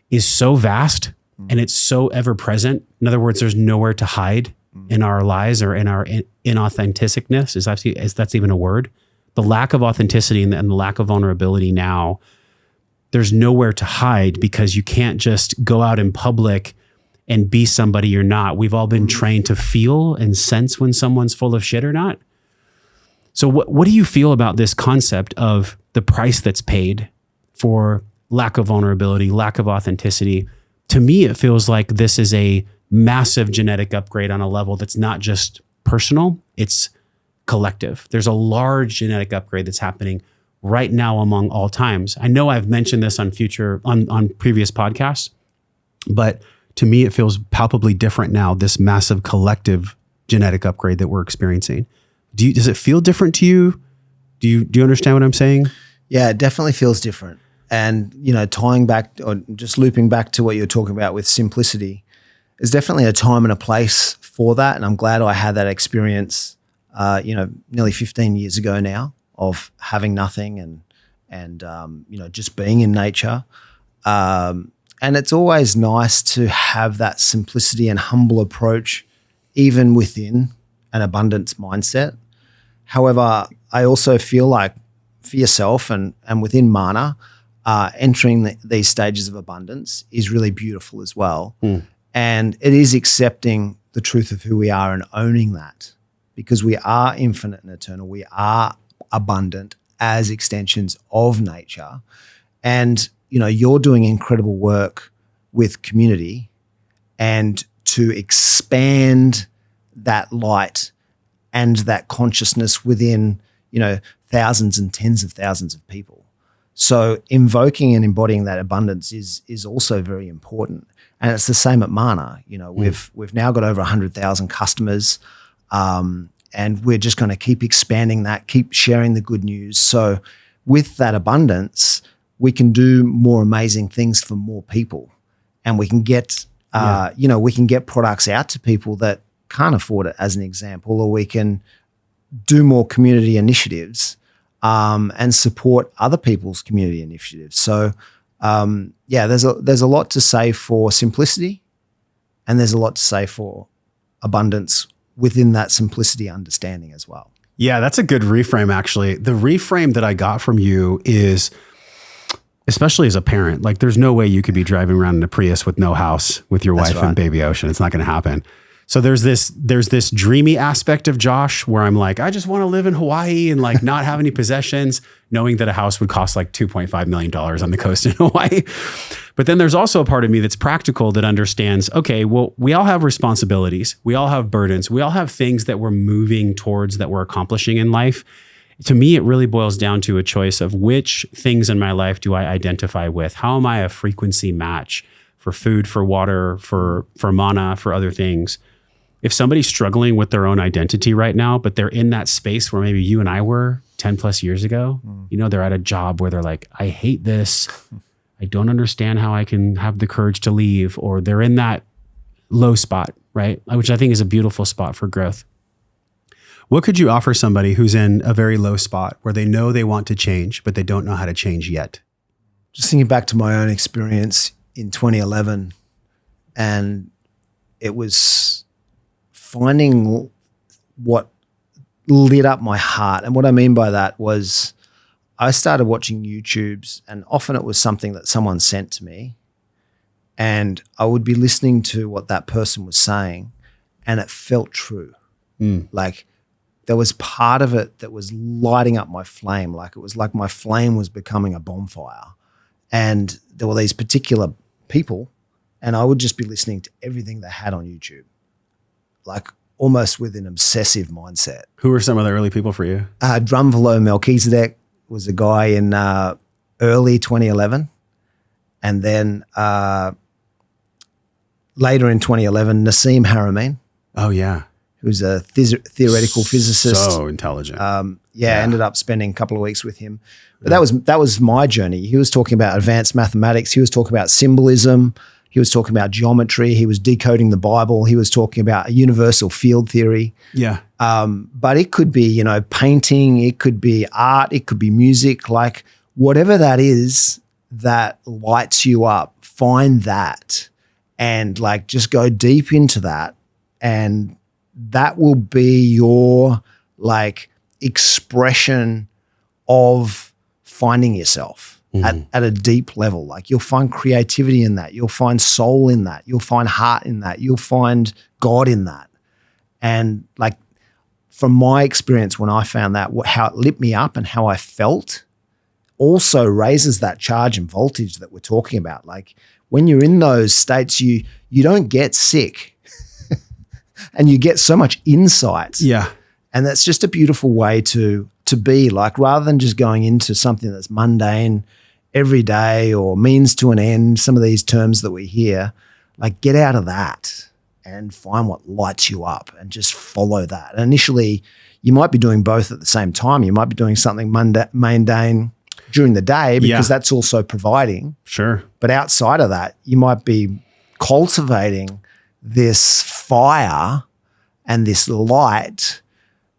is so vast and it's so ever present. In other words, there's nowhere to hide in our lies or in our inauthenticness, is that's even a word. The lack of authenticity and the lack of vulnerability now, there's nowhere to hide because you can't just go out in public and be somebody you're not. We've all been trained to feel and sense when someone's full of shit or not. So what do you feel about this concept of the price that's paid for lack of vulnerability, lack of authenticity? To me, it feels like this is a massive genetic upgrade on a level that's not just personal, it's collective. There's a large genetic upgrade that's happening right now among all times. I know I've mentioned this on previous podcasts, but to me, it feels palpably different now, this massive collective genetic upgrade that we're experiencing. Does it feel different to you? Do you understand what I'm saying? Yeah, it definitely feels different. And, tying back or just looping back to what you're talking about with simplicity, there's definitely a time and a place for that. And I'm glad I had that experience, nearly 15 years ago now of having nothing and just being in nature. And it's always nice to have that simplicity and humble approach, even within an abundance mindset. However, I also feel like for yourself and within Manna, entering these stages of abundance is really beautiful as well. And it is accepting the truth of who we are and owning that, because we are infinite and eternal. We are abundant as extensions of nature. And, you're doing incredible work with community and to expand that light and that consciousness within, thousands and tens of thousands of people. So invoking and embodying that abundance is also very important. And it's the same at Manna. We've now got over 100,000 customers, and we're just going to keep expanding that, keep sharing the good news. So with that abundance, we can do more amazing things for more people, and we can get, we can get products out to people that can't afford it, as an example, or we can do more community initiatives and support other people's community initiatives. So, there's a lot to say for simplicity, and there's a lot to say for abundance within that simplicity understanding as well. Yeah, that's a good reframe, actually. The reframe that I got from you is, especially as a parent, like there's no way you could be driving around in a Prius with no house with your wife and baby Ocean. It's not going to happen. So there's this dreamy aspect of Josh where I'm like, I just want to live in Hawaii and like not have any possessions, knowing that a house would cost like $2.5 million on the coast in Hawaii. But then there's also a part of me that's practical, that understands, okay, well, we all have responsibilities. We all have burdens. We all have things that we're moving towards, that we're accomplishing in life. To me, it really boils down to a choice of which things in my life do I identify with? How am I a frequency match for food, for water, for Manna, for other things? If somebody's struggling with their own identity right now, but they're in that space where maybe you and I were 10 plus years ago, they're at a job where they're like, I hate this. I don't understand how I can have the courage to leave. Or they're in that low spot, right? Which I think is a beautiful spot for growth. What could you offer somebody who's in a very low spot where they know they want to change, but they don't know how to change yet? Just thinking back to my own experience in 2011, and it was finding what lit up my heart. And what I mean by that was I started watching YouTubes, and often it was something that someone sent to me, and I would be listening to what that person was saying, and it felt true. Like there was part of it that was lighting up my flame. Like it was like my flame was becoming a bonfire. And there were these particular people, and I would just be listening to everything they had on YouTube, like almost with an obsessive mindset. Who were some of the early people for you? Drumvalo Melchizedek was a guy in early 2011. And then later in 2011, Nassim Haramein. Oh, yeah. Who's a theoretical physicist. So intelligent. Ended up spending a couple of weeks with him. But that was my journey. He was talking about advanced mathematics. He was talking about symbolism. He was talking about geometry. He was decoding the Bible. He was talking about a universal field theory. Yeah. But it could be, you know, painting. It could be art. It could be music. Like whatever that is that lights you up, find that and like just go deep into that. And that will be your like expression of finding yourself at a deep level. Like you'll find creativity in that. You'll find soul in that. You'll find heart in that. You'll find God in that. And like from my experience, when I found that, how it lit me up and how I felt also raises that charge and voltage that we're talking about. Like when you're in those states, you don't get sick and you get so much insight. Yeah. And that's just a beautiful way to be, like, rather than just going into something that's mundane every day or means to an end, some of these terms that we hear, like get out of that and find what lights you up and just follow that. And initially, you might be doing both at the same time. You might be doing something mundane during the day because that's also providing. Sure. But outside of that, you might be cultivating this fire and this light.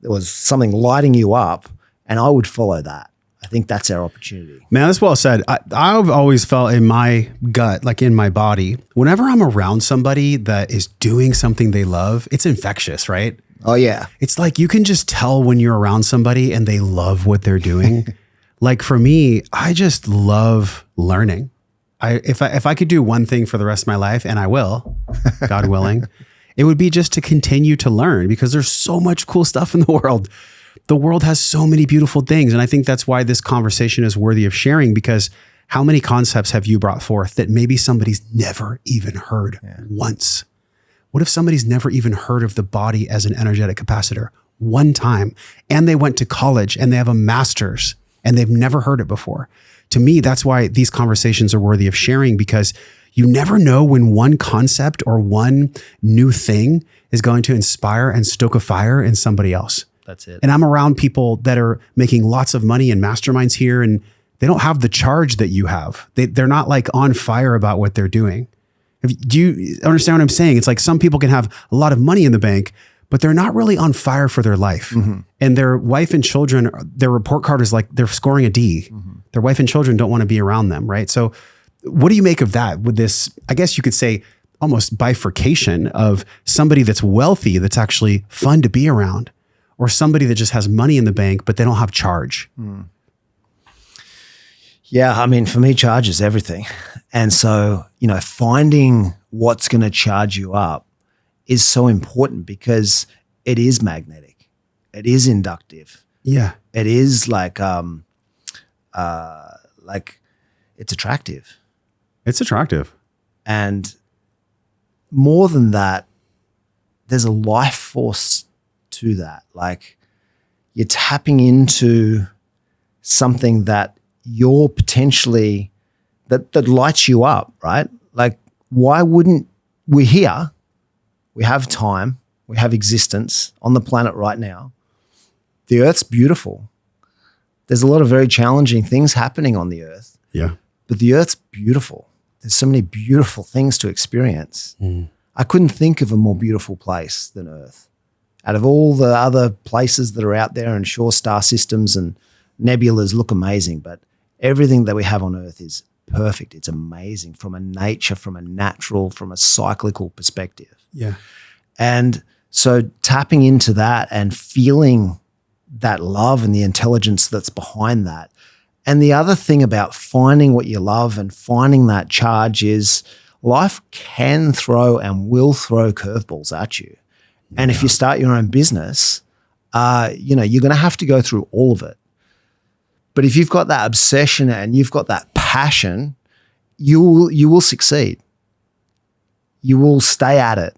There was something lighting you up, and I would follow that. I think that's our opportunity. Man, that's well said. I've always felt in my gut, like in my body, whenever I'm around somebody that is doing something they love, it's infectious, right? Oh, yeah. It's like you can just tell when you're around somebody and they love what they're doing. Like for me, I just love learning. If I could do one thing for the rest of my life, and I will, God willing, it would be just to continue to learn because there's so much cool stuff in the world. The world has so many beautiful things. And I think that's why this conversation is worthy of sharing, because how many concepts have you brought forth that maybe somebody's never even heard once? What if somebody's never even heard of the body as an energetic capacitor one time, and they went to college and they have a master's and they've never heard it before? To me, that's why these conversations are worthy of sharing, because you never know when one concept or one new thing is going to inspire and stoke a fire in somebody else. That's it. And I'm around people that are making lots of money in masterminds here, and they don't have the charge that you have. They're not like on fire about what they're doing. Do you understand what I'm saying? It's like some people can have a lot of money in the bank, but they're not really on fire for their life. Mm-hmm. And their wife and children, their report card is like they're scoring a D. Mm-hmm. Their wife and children don't want to be around them, right? So what do you make of that with this, I guess you could say, almost bifurcation of somebody that's wealthy that's actually fun to be around, or somebody that just has money in the bank, but they don't have charge? Yeah, I mean, for me, charge is everything. And so, you know, finding what's going to charge you up is so important because it is magnetic. It is inductive. Yeah. It is like it's attractive. It's attractive. And more than that, there's a life force to that. Like you're tapping into something that you're potentially, that lights you up, right? Like why wouldn't we're here? We have time. We have existence on the planet right now. The Earth's beautiful. There's a lot of very challenging things happening on the Earth. Yeah. But the Earth's beautiful. There's so many beautiful things to experience. I couldn't think of a more beautiful place than Earth. Out of all the other places that are out there, and sure, star systems and nebulas look amazing, but everything that we have on Earth is perfect. It's amazing from a nature, from a natural, from a cyclical perspective. Yeah. And so tapping into that and feeling that love and the intelligence that's behind that. And the other thing about finding what you love and finding that charge is life can throw and will throw curveballs at you. And if you start your own business, you're going to have to go through all of it. But if you've got that obsession and you've got that passion, you will succeed. You will stay at it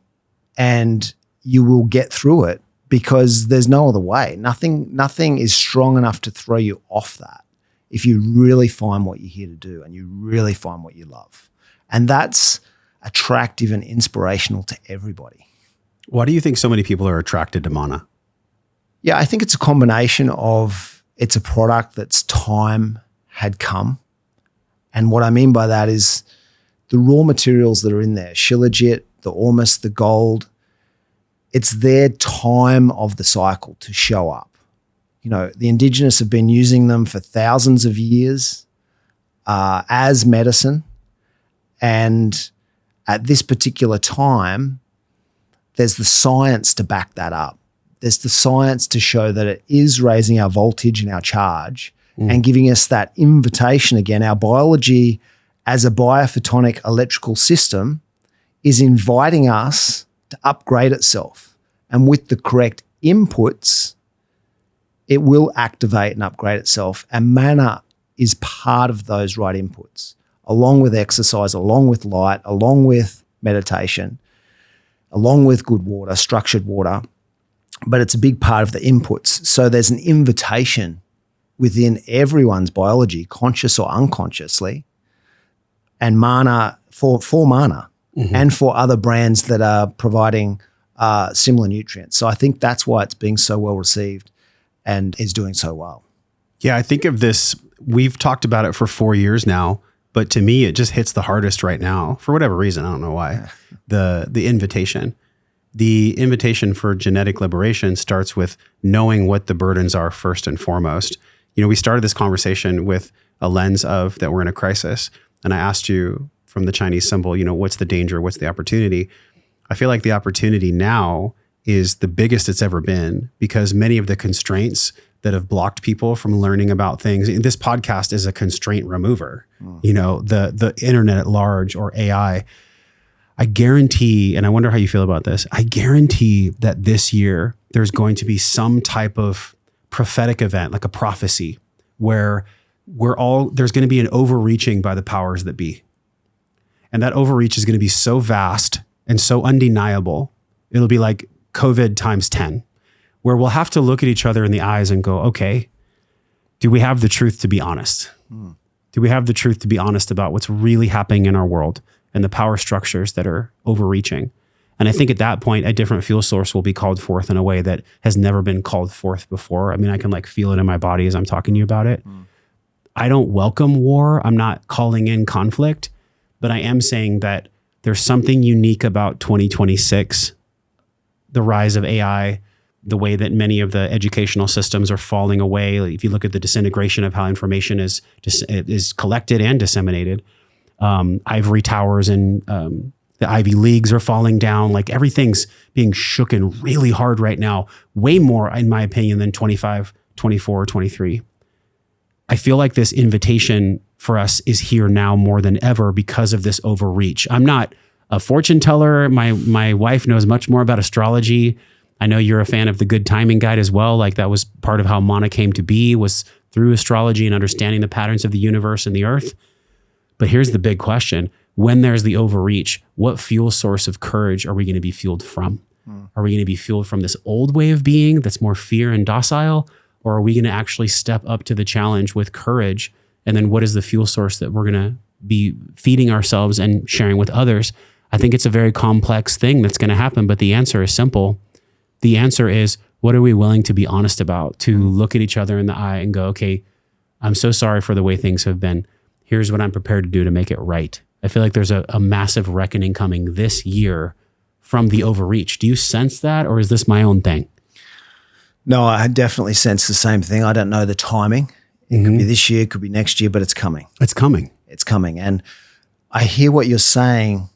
and you will get through it because there's no other way. Nothing is strong enough to throw you off that if you really find what you're here to do and you really find what you love. And that's attractive and inspirational to everybody. Why do you think so many people are attracted to Manna? Yeah, I think it's a combination of it's a product that's time had come. And what I mean by that is the raw materials that are in there, shilajit, the ormus, the gold, it's their time of the cycle to show up. You know, the indigenous have been using them for thousands of years as medicine. And at this particular time, there's the science to back that up. There's the science to show that it is raising our voltage and our charge and giving us that invitation again. Our biology as a biophotonic electrical system is inviting us to upgrade itself. And with the correct inputs, it will activate and upgrade itself. And manna is part of those right inputs, along with exercise, along with light, along with meditation, along with good water, structured water. But it's a big part of the inputs. So there's an invitation within everyone's biology, conscious or unconsciously, and Manna for Manna and for other brands that are providing similar nutrients. So I think that's why it's being so well received and is doing so well. Yeah, I think of this, we've talked about it for 4 years now, but to me, it just hits the hardest right now for whatever reason. I don't know why. The invitation. The invitation for genetic liberation starts with knowing what the burdens are first and foremost. You know, we started this conversation with a lens of that we're in a crisis. And I asked you from the Chinese symbol, you know, what's the danger? What's the opportunity? I feel like the opportunity now is the biggest it's ever been because many of the constraints that have blocked people from learning about things. This podcast is a constraint remover. You know, the internet at large or AI. I guarantee, and I wonder how you feel about this, I guarantee that this year there's going to be some type of prophetic event, like a prophecy, where there's going to be an overreaching by the powers that be. And that overreach is going to be so vast and so undeniable. It'll be like COVID times 10, where we'll have to look at each other in the eyes and go, okay, do we have the truth to be honest? Do we have the truth to be honest about what's really happening in our world and the power structures that are overreaching? And I think at that point, a different fuel source will be called forth in a way that has never been called forth before. I mean, I can like feel it in my body as I'm talking to you about it. I don't welcome war. I'm not calling in conflict, but I am saying that there's something unique about 2026, the rise of AI, the way that many of the educational systems are falling away. If you look at the disintegration of how information is collected and disseminated, ivory towers and the Ivy Leagues are falling down. Like everything's being shooken really hard right now, way more, in my opinion, than 25, 24, 23. I feel like this invitation for us is here now more than ever because of this overreach. I'm not a fortune teller. My wife knows much more about astrology. I know you're a fan of the Good Timing Guide as well. Like that was part of how Manna came to be, was through astrology and understanding the patterns of the universe and the earth. But here's the big question. When there's the overreach, what fuel source of courage are we going to be fueled from? Are we going to be fueled from this old way of being that's more fear and docile? Or are we going to actually step up to the challenge with courage? And then what is the fuel source that we're going to be feeding ourselves and sharing with others? I think it's a very complex thing that's going to happen, but the answer is simple. The answer is, what are we willing to be honest about? To look at each other in the eye and go, okay, I'm so sorry for the way things have been. Here's what I'm prepared to do to make it right. I feel like there's a massive reckoning coming this year from the overreach. Do you sense that, or is this my own thing? No, I definitely sense the same thing. I don't know the timing. It could be this year, it could be next year, but it's coming. It's coming. It's coming. And I hear what you're saying,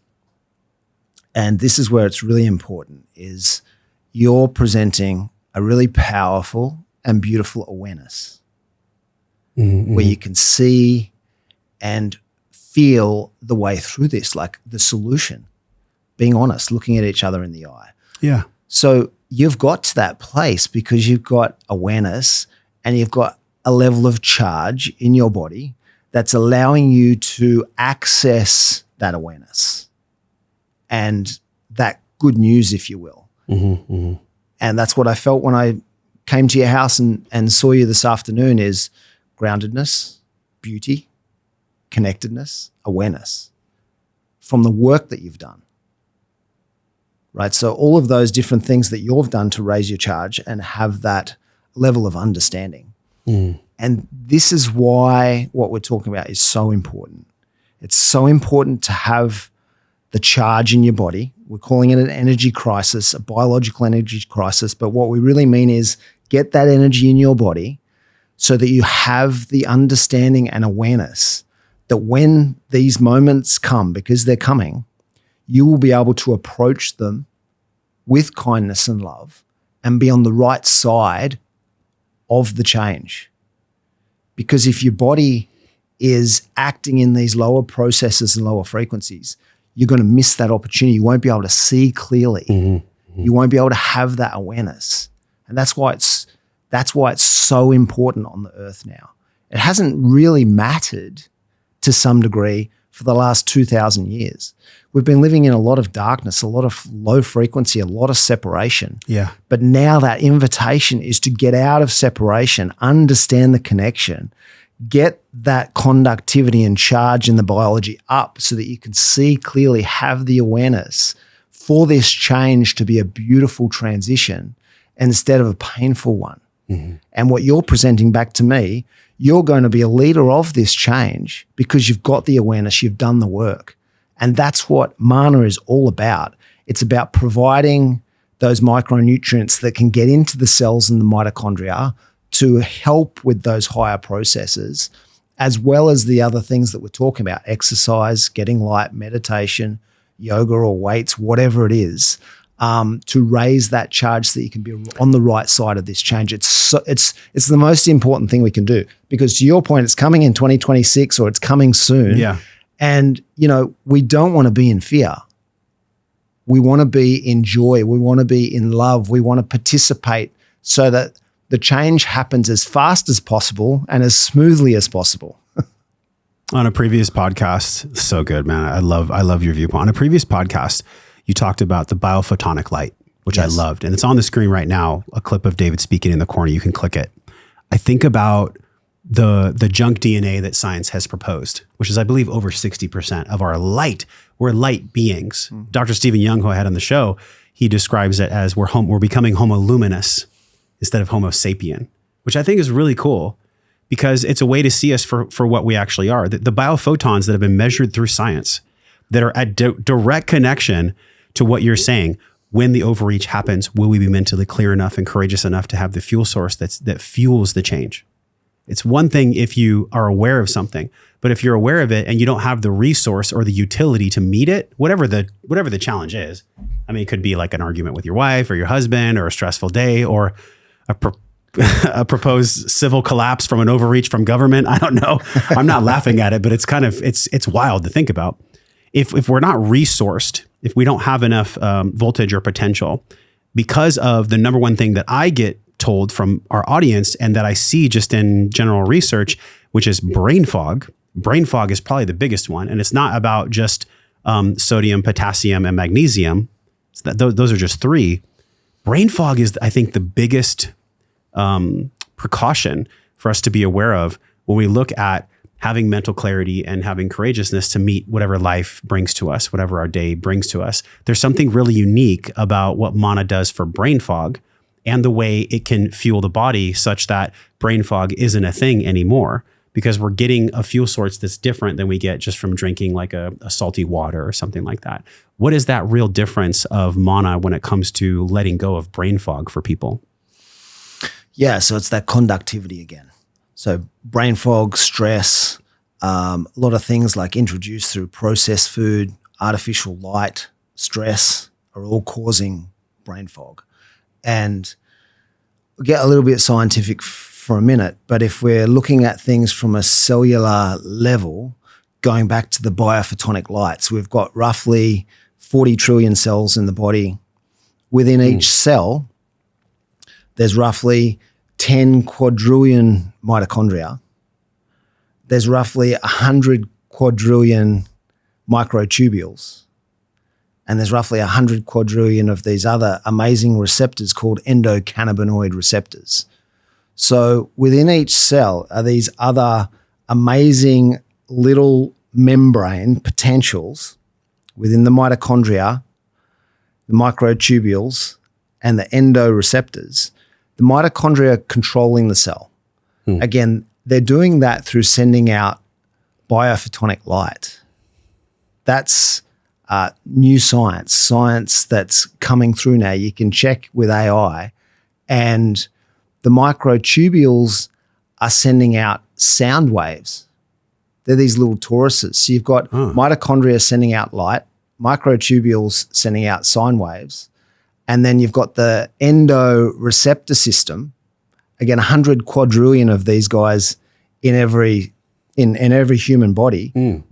and this is where it's really important, is you're presenting a really powerful and beautiful awareness where you can see and feel the way through this, like the solution, being honest, looking at each other in the eye. Yeah. So you've got to that place because you've got awareness and you've got a level of charge in your body that's allowing you to access that awareness and that good news, if you will. And that's what I felt when I came to your house and saw you this afternoon, is groundedness, beauty, connectedness, awareness from the work that you've done. right? So all of those different things that you've done to raise your charge and have that level of understanding. And this is why what we're talking about is so important. It's so important to have the charge in your body. We're calling it an energy crisis, a biological energy crisis. But what we really mean is get that energy in your body so that you have the understanding and awareness that when these moments come, because they're coming, you will be able to approach them with kindness and love and be on the right side of the change. Because if your body is acting in these lower processes and lower frequencies, you're going to miss that opportunity. You won't be able to see clearly. You won't be able to have that awareness. And that's why it's so important on the earth now. It hasn't really mattered to some degree for the last 2,000 years. We've been living in a lot of darkness, a lot of low frequency, a lot of separation. Yeah. But now that invitation is to get out of separation, understand the connection, get that conductivity and charge in the biology up so that you can see clearly, have the awareness for this change to be a beautiful transition instead of a painful one. And what you're presenting back to me, you're going to be a leader of this change because you've got the awareness, you've done the work. And that's what Manna is all about. It's about providing those micronutrients that can get into the cells and the mitochondria to help with those higher processes, as well as the other things that we're talking about, exercise, getting light, meditation, yoga or weights, whatever it is, to raise that charge so that you can be on the right side of this change. It's the most important thing we can do, because to your point, it's coming in 2026 or it's coming soon. Yeah. And, we don't want to be in fear. We want to be in joy. We want to be in love. We want to participate so that the change happens as fast as possible and as smoothly as possible. On a previous podcast, so good, man. I love your viewpoint. On a previous podcast, you talked about the biophotonic light, which I loved. And it's on the screen right now, a clip of David speaking in the corner. You can click it. I think about the junk DNA that science has proposed, which is, I believe, over 60% of our light. We're light beings. Dr. Stephen Young, who I had on the show, he describes it as we're becoming homo luminous instead of homo sapien, which I think is really cool because it's a way to see us for what we actually are. The biophotons that have been measured through science that are at direct connection to what you're saying. When the overreach happens, will we be mentally clear enough and courageous enough to have the fuel source that fuels the change? It's one thing if you are aware of something, but if you're aware of it and you don't have the resource or the utility to meet it, whatever the challenge is, I mean, it could be like an argument with your wife or your husband or a stressful day or a proposed civil collapse from an overreach from government. I don't know. I'm not laughing at it, but it's wild to think about. If we're not resourced, if we don't have enough voltage or potential, because of the number one thing that I get told from our audience and that I see just in general research, which is brain fog. Brain fog is probably the biggest one. And it's not about just sodium, potassium, and magnesium. So those are just three. Brain fog is, I think, the biggest precaution for us to be aware of when we look at having mental clarity and having courageousness to meet whatever life brings to us, whatever our day brings to us. There's something really unique about what Manna does for brain fog and the way it can fuel the body such that brain fog isn't a thing anymore, because we're getting a fuel source that's different than we get just from drinking like a salty water or something like that. What is that real difference of Manna when it comes to letting go of brain fog for people? Yeah, so it's that conductivity again. So brain fog, stress, a lot of things like introduced through processed food, artificial light, stress are all causing brain fog. And we'll get a little bit scientific for a minute, but if we're looking at things from a cellular level, going back to the biophotonic lights, we've got roughly 40 trillion cells in the body. Within each cell, there's roughly 10 quadrillion mitochondria. There's roughly 100 quadrillion microtubules. And there's roughly 100 quadrillion of these other amazing receptors called endocannabinoid receptors. So within each cell are these other amazing little membrane potentials within the mitochondria the microtubules, and the endoreceptors, the mitochondria are controlling the cell. Again, they're doing that through sending out biophotonic light. That's new science that's coming through now. You can check with AI, and the microtubules are sending out sound waves. They're these little toruses. So you've got mitochondria sending out light, microtubules sending out sine waves, and then you've got the endoreceptor system. Again, 100 quadrillion of these guys in every human body,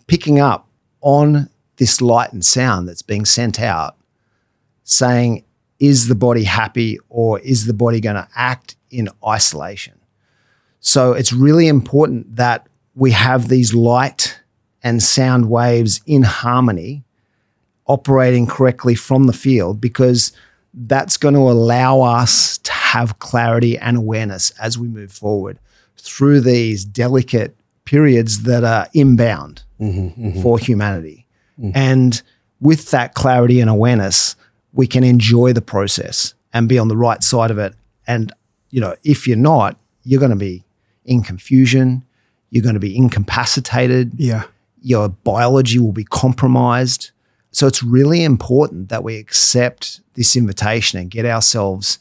picking up on this light and sound that's being sent out, saying, is the body happy or is the body going to act in isolation? So it's really important that we have these light and sound waves in harmony operating correctly from the field, because that's going to allow us to have clarity and awareness as we move forward through these delicate periods that are inbound for humanity. And with that clarity and awareness, we can enjoy the process and be on the right side of it. And, if you're not, you're going to be in confusion. You're going to be incapacitated. Yeah. Your biology will be compromised. So it's really important that we accept this invitation and get ourselves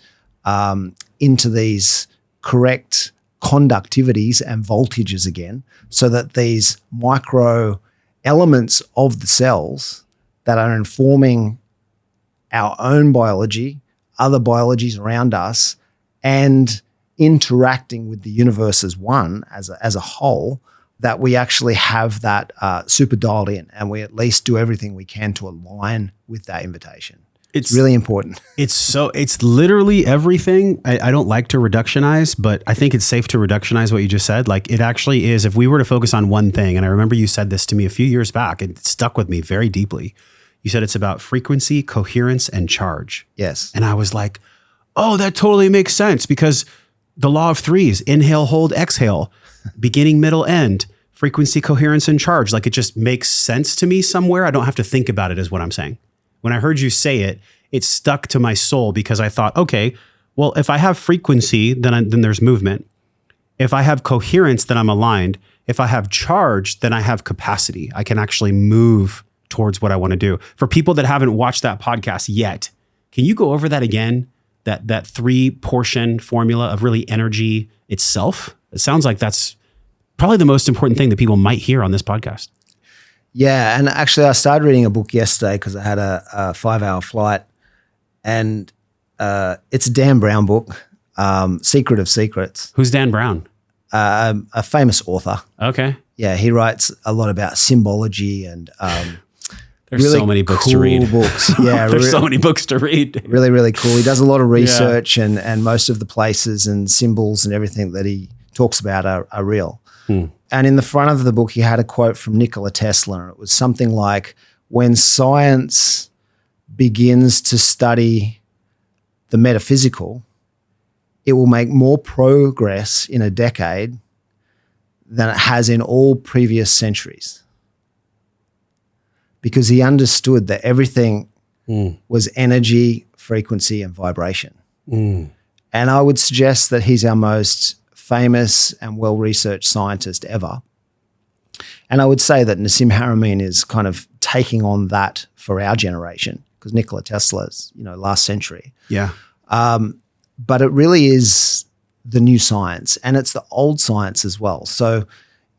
into these correct conductivities and voltages again, so that these micro elements of the cells that are informing our own biology, other biologies around us, and interacting with the universe as one, as a whole, that we actually have that super dialed in, and we at least do everything we can to align with that invitation. It's really important. It's literally everything. I don't like to reductionize, but I think it's safe to reductionize what you just said. Like, it actually is, if we were to focus on one thing, and I remember you said this to me a few years back, it stuck with me very deeply. You said it's about frequency, coherence, and charge. Yes. And I was like, oh, that totally makes sense, because the law of threes, inhale, hold, exhale, beginning, middle, end, frequency, coherence, and charge. Like, it just makes sense to me somewhere. I don't have to think about it, is what I'm saying. When I heard you say it, it stuck to my soul, because I thought, okay, well, if I have frequency, then there's movement. If I have coherence, then I'm aligned. If I have charge, then I have capacity. I can actually move towards what I want to do. For people that haven't watched that podcast yet, can you go over that again? That 3-portion formula of really energy itself? It sounds like that's probably the most important thing that people might hear on this podcast. Yeah, and actually I started reading a book yesterday because I had a 5-hour flight, and it's a Dan Brown book, Secret of Secrets. Who's Dan Brown? A famous author. Okay. Yeah, he writes a lot about symbology and there's really so many books cool to read. Books. Yeah, there's so many books to read. Really, really cool. He does a lot of research, and most of the places and symbols and everything that he talks about are real. And in the front of the book, he had a quote from Nikola Tesla, and it was something like, when science begins to study the metaphysical, it will make more progress in a decade than it has in all previous centuries. Because he understood that everything was energy, frequency, and vibration. And I would suggest that he's our most famous and well-researched scientist ever. And I would say that Nassim Haramein is kind of taking on that for our generation, because Nikola Tesla's, last century. Yeah. But it really is the new science, and it's the old science as well. So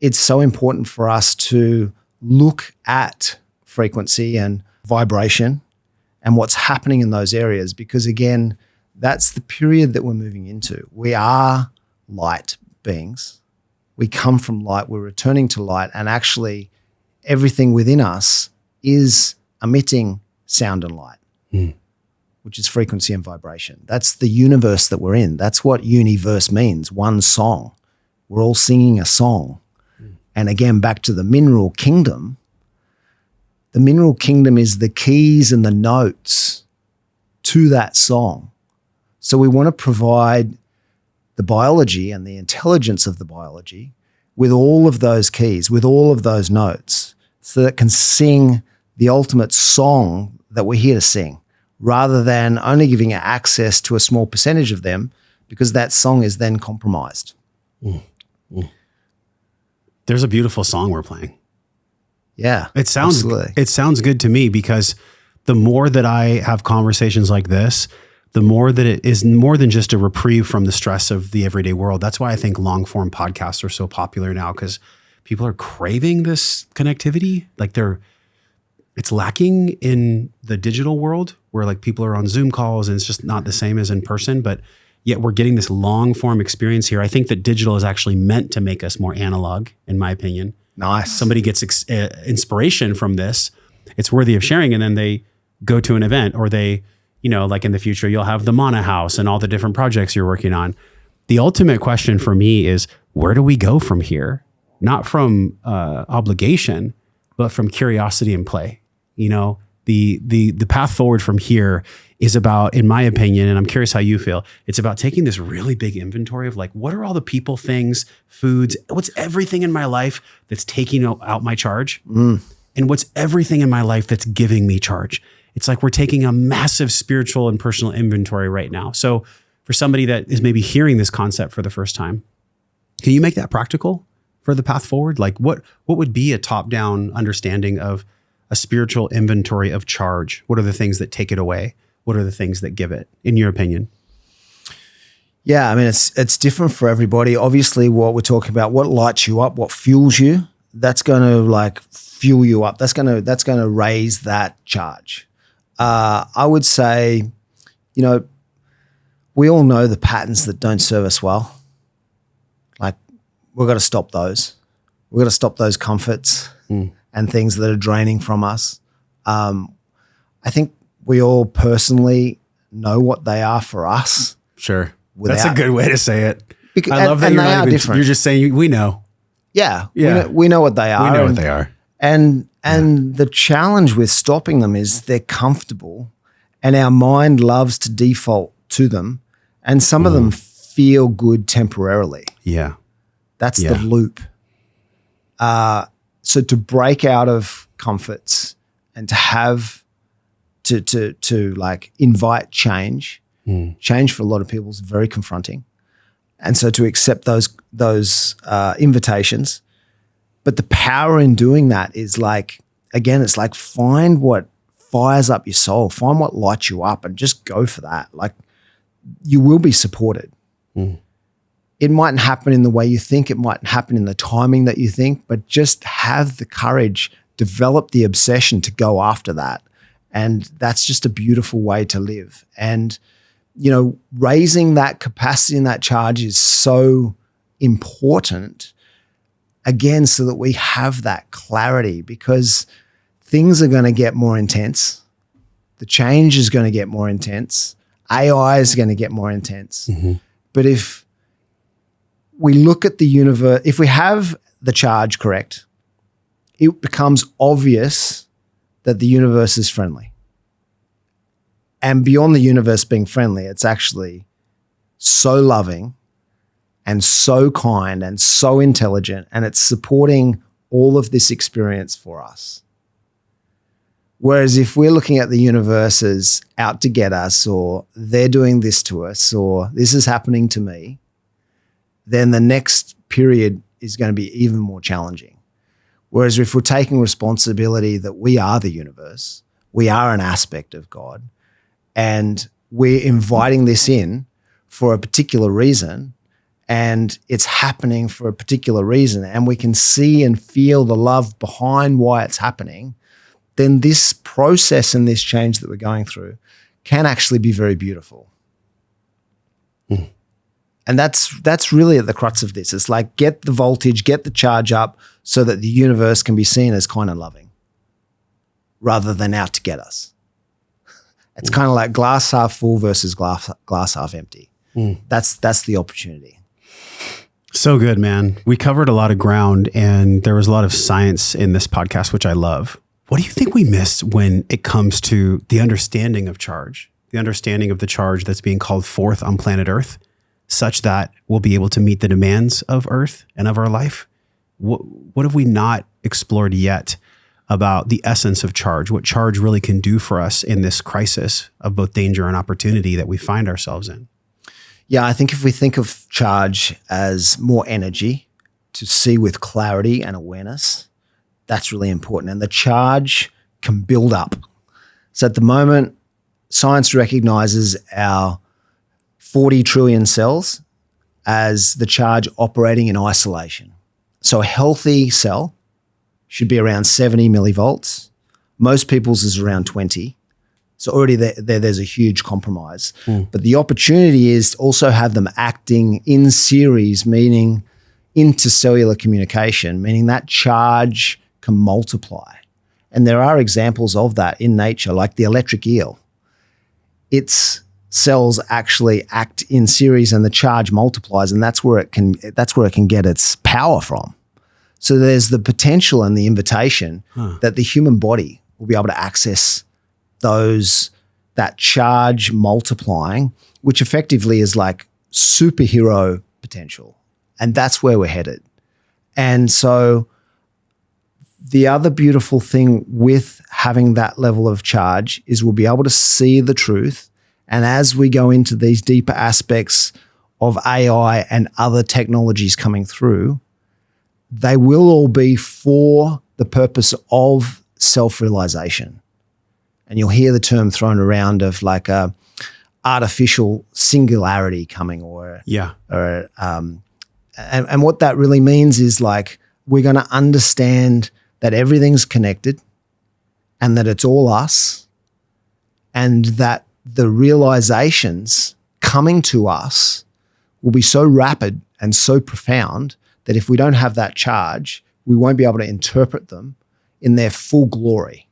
it's so important for us to look at frequency and vibration and what's happening in those areas, because again, that's the period that we're moving into. We are light beings. We come from light, we're returning to light, and actually everything within us is emitting sound and light, which is frequency and vibration. That's the universe that we're in. That's what universe means, one song. We're all singing a song. And again, back to the mineral kingdom. The mineral kingdom is the keys and the notes to that song. So we want to provide the biology and the intelligence of the biology with all of those keys, with all of those notes, so that it can sing the ultimate song that we're here to sing. rather than only giving it access to a small percentage of them, because that song is then compromised. There's a beautiful song we're playing. Yeah, it sounds good to me, because the more that I have conversations like this, the more that it is more than just a reprieve from the stress of the everyday world. That's why I think long form podcasts are so popular now, because people are craving this connectivity. Like it's lacking in the digital world, where like people are on Zoom calls and it's just not the same as in person, but yet we're getting this long form experience here. I think that digital is actually meant to make us more analog, in my opinion. Nice. Somebody gets inspiration from this, it's worthy of sharing. And then they go to an event, or they, like in the future, you'll have the Manna House and all the different projects you're working on. The ultimate question for me is, where do we go from here? Not from obligation, but from curiosity and play. The path forward from here is about, in my opinion, and I'm curious how you feel, it's about taking this really big inventory of like, what are all the people, things, foods, what's everything in my life that's taking out my charge? And what's everything in my life that's giving me charge? It's like we're taking a massive spiritual and personal inventory right now. So for somebody that is maybe hearing this concept for the first time, can you make that practical for the path forward? Like what would be a top-down understanding of a spiritual inventory of charge? What are the things that take it away? What are the things that give it, in your opinion? Yeah, I mean, it's different for everybody. Obviously, what we're talking about, what lights you up, what fuels you, that's going to like fuel you up. That's going to raise that charge. I would say, we all know the patterns that don't serve us well. Like, we've got to stop those. We've got to stop those comforts and things that are draining from us. I think we all personally know what they are for us. Sure. That's a good way to say it. I love that different. You're just saying we know. Yeah. We know what they are. We know what they are. And the challenge with stopping them is they're comfortable, and our mind loves to default to them. And some of them feel good temporarily. Yeah. That's the loop. So to break out of comforts and to have to like invite change. Change for a lot of people is very confronting. And so to accept those invitations, but the power in doing that is like, again, it's like find what fires up your soul, find what lights you up and just go for that. Like you will be supported. It mightn't happen in the way you think, it mightn't happen in the timing that you think, but just have the courage, develop the obsession to go after that. And that's just a beautiful way to live. And raising that capacity and that charge is so important, again, so that we have that clarity, because things are going to get more intense. The change is going to get more intense. AI is going to get more intense. But if we look at the universe, if we have the charge correct, it becomes obvious that the universe is friendly. And beyond the universe being friendly, it's actually so loving and so kind and so intelligent, and it's supporting all of this experience for us. Whereas if we're looking at the universe as out to get us, or they're doing this to us, or this is happening to me, then the next period is going to be even more challenging. Whereas if we're taking responsibility that we are the universe, we are an aspect of God, and we're inviting this in for a particular reason, and it's happening for a particular reason, and we can see and feel the love behind why it's happening, then this process and this change that we're going through can actually be very beautiful. And that's really at the crux of this. It's like get the voltage, get the charge up so that the universe can be seen as kind and loving rather than out to get us. It's kind of like glass half full versus glass half empty. That's the opportunity. So good, man. We covered a lot of ground, and there was a lot of science in this podcast, which I love. What do you think we miss when it comes to the understanding of charge, the understanding of the charge that's being called forth on planet Earth, such that we'll be able to meet the demands of Earth and of our life? What have we not explored yet about the essence of charge, what charge really can do for us in this crisis of both danger and opportunity that we find ourselves in. Yeah, I think if we think of charge as more energy to see with clarity and awareness, that's really important. And the charge can build up. So at the moment, science recognizes our 40 trillion cells as the charge operating in isolation. So a healthy cell should be around 70 millivolts. Most people's is around 20. So already there's a huge compromise. But the opportunity is to also have them acting in series, meaning intercellular communication, meaning that charge can multiply. And there are examples of that in nature, like the electric eel. Its cells actually act in series and the charge multiplies, and that's where it can get its power from. So there's the potential and the invitation that the human body will be able to access that charge multiplying, which effectively is like superhero potential. And that's where we're headed. And so the other beautiful thing with having that level of charge is we'll be able to see the truth. And as we go into these deeper aspects of AI and other technologies coming through, they will all be for the purpose of self-realization. And you'll hear the term thrown around of like a artificial singularity coming and what that really means is like we're going to understand that everything's connected and that it's all us, and that the realizations coming to us will be so rapid and so profound that if we don't have that charge, we won't be able to interpret them in their full glory,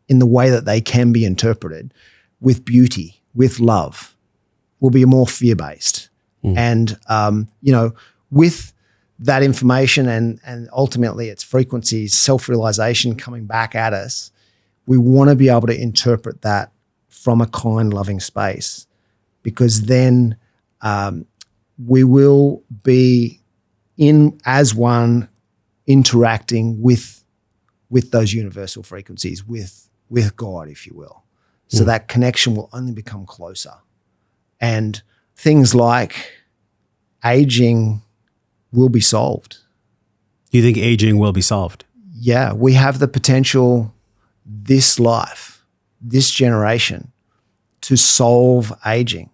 in the way that they can be interpreted with beauty, with love. We'll be more fear-based. And, with that information and ultimately its frequencies, self-realization coming back at us, we want to be able to interpret that from a kind, loving space, because then we will be in as one interacting with those universal frequencies, with God, if you will. So that connection will only become closer. And things like aging will be solved. You think aging will be solved? Yeah, we have the potential this life, this generation, to solve aging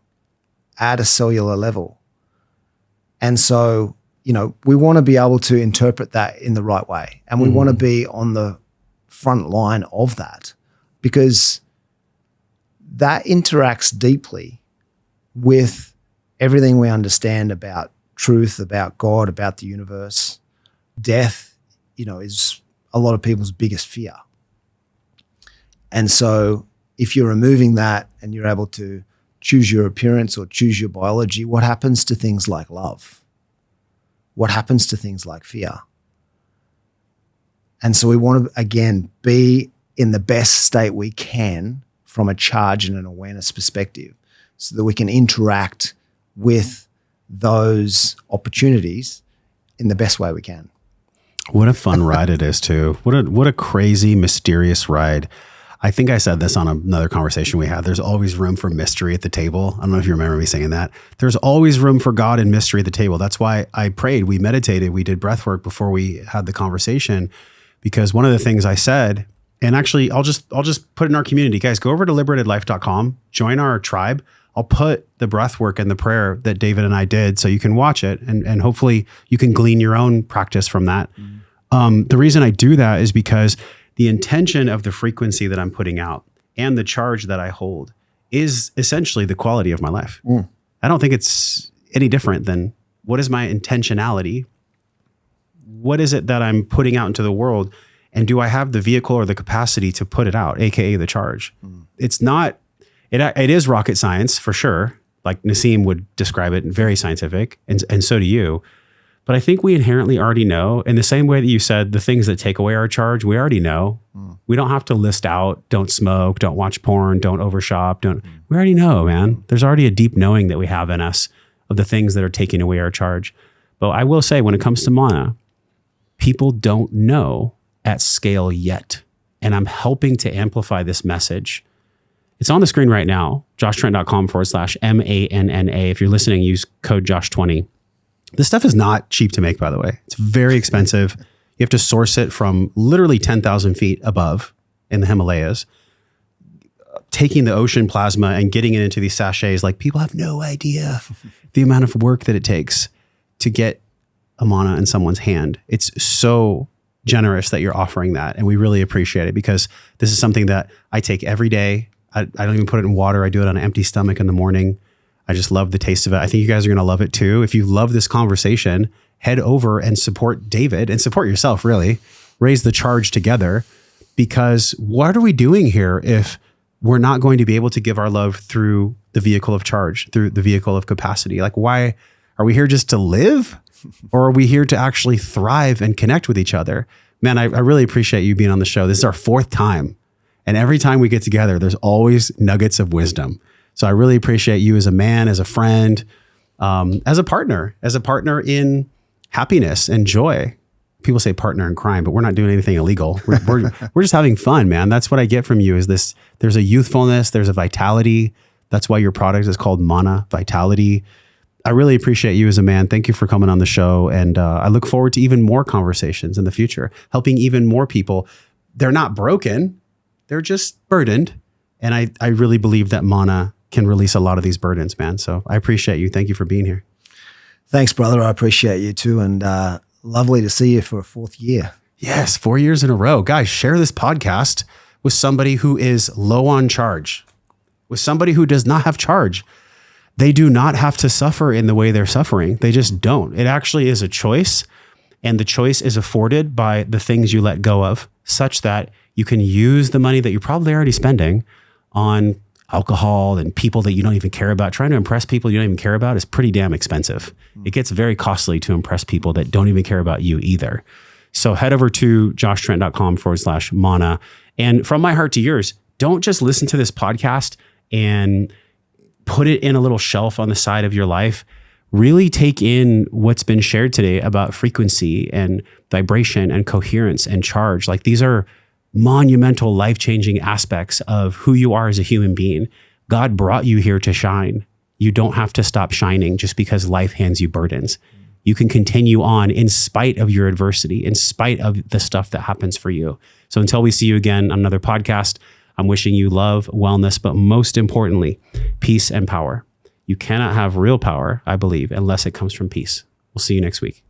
at a cellular level. And so, we want to be able to interpret that in the right way. And we want to be on the front line of that, because that interacts deeply with everything we understand about truth, about God, about the universe. Death, is a lot of people's biggest fear. And so if you're removing that and you're able to choose your appearance or choose your biology, what happens to things like love? What happens to things like fear? And so we want to, again, be in the best state we can from a charge and an awareness perspective, so that we can interact with those opportunities in the best way we can. What a fun ride it is too. What a crazy, mysterious ride. I think I said this on another conversation we had. There's always room for mystery at the table. I don't know if you remember me saying that. There's always room for God and mystery at the table. That's why I prayed, we meditated, we did breath work before we had the conversation, because one of the things I said, and actually I'll just put it in our community, guys, go over to liberatedlife.com, join our tribe. I'll put the breath work and the prayer that David and I did so you can watch it, and hopefully you can glean your own practice from that. The reason I do that is because the intention of the frequency that I'm putting out and the charge that I hold is essentially the quality of my life. I don't think it's any different than, what is my intentionality? What is it that I'm putting out into the world? And do I have the vehicle or the capacity to put it out, AKA the charge? It's not, it is rocket science for sure. Like Nassim would describe it, very scientific, and so do you. But I think we inherently already know, in the same way that you said, the things that take away our charge, we already know. We don't have to list out, don't smoke, don't watch porn, don't overshop, we already know, man. There's already a deep knowing that we have in us of the things that are taking away our charge. But I will say, when it comes to Manna, people don't know at scale yet. and I'm helping to amplify this message. It's on the screen right now, joshtrent.com/MANNA. If you're listening, use code JOSH20. This stuff is not cheap to make, by the way. It's very expensive. You have to source it from literally 10,000 feet above in the Himalayas. Taking the ocean plasma and getting it into these sachets, like people have no idea the amount of work that it takes to get a Manna in someone's hand. It's so generous that you're offering that. And we really appreciate it because this is something that I take every day. I don't even put it in water. I do it on an empty stomach in the morning. I just love the taste of it. I think you guys are going to love it too. If you love this conversation, head over and support David and support yourself, really. Raise the charge together, because what are we doing here if we're not going to be able to give our love through the vehicle of charge, through the vehicle of capacity? Like, why are we here just to live, or are we here to actually thrive and connect with each other? Man, I really appreciate you being on the show. This is our 4th time. And every time we get together, there's always nuggets of wisdom. So I really appreciate you as a man, as a friend, as a partner in happiness and joy. People say partner in crime, but we're not doing anything illegal. We're just having fun, man. That's what I get from you is this. There's a youthfulness, there's a vitality. That's why your product is called Manna Vitality. I really appreciate you as a man. Thank you for coming on the show. And I look forward to even more conversations in the future, helping even more people. They're not broken. They're just burdened. And I really believe that Manna can release a lot of these burdens, man. So I appreciate you. Thank you for being here. Thanks, brother. I appreciate you too. And lovely to see you for a 4th year. Yes, 4 years in a row. Guys, share this podcast with somebody who is low on charge, with somebody who does not have charge. They do not have to suffer in the way they're suffering. They just don't. It actually is a choice. And the choice is afforded by the things you let go of, such that you can use the money that you're probably already spending on alcohol and people that you don't even care about. Trying to impress people you don't even care about is pretty damn expensive. It gets very costly to impress people that don't even care about you either. So head over to joshtrent.com/Manna. And from my heart to yours, don't just listen to this podcast and put it in a little shelf on the side of your life. Really take in what's been shared today about frequency and vibration and coherence and charge. Like, these are monumental, life-changing aspects of who you are as a human being. God brought you here to shine. You don't have to stop shining just because life hands you burdens. You can continue on in spite of your adversity, in spite of the stuff that happens for you. So until we see you again on another podcast, I'm wishing you love, wellness, but most importantly, peace and power. You cannot have real power, I believe, unless it comes from peace. We'll see you next week.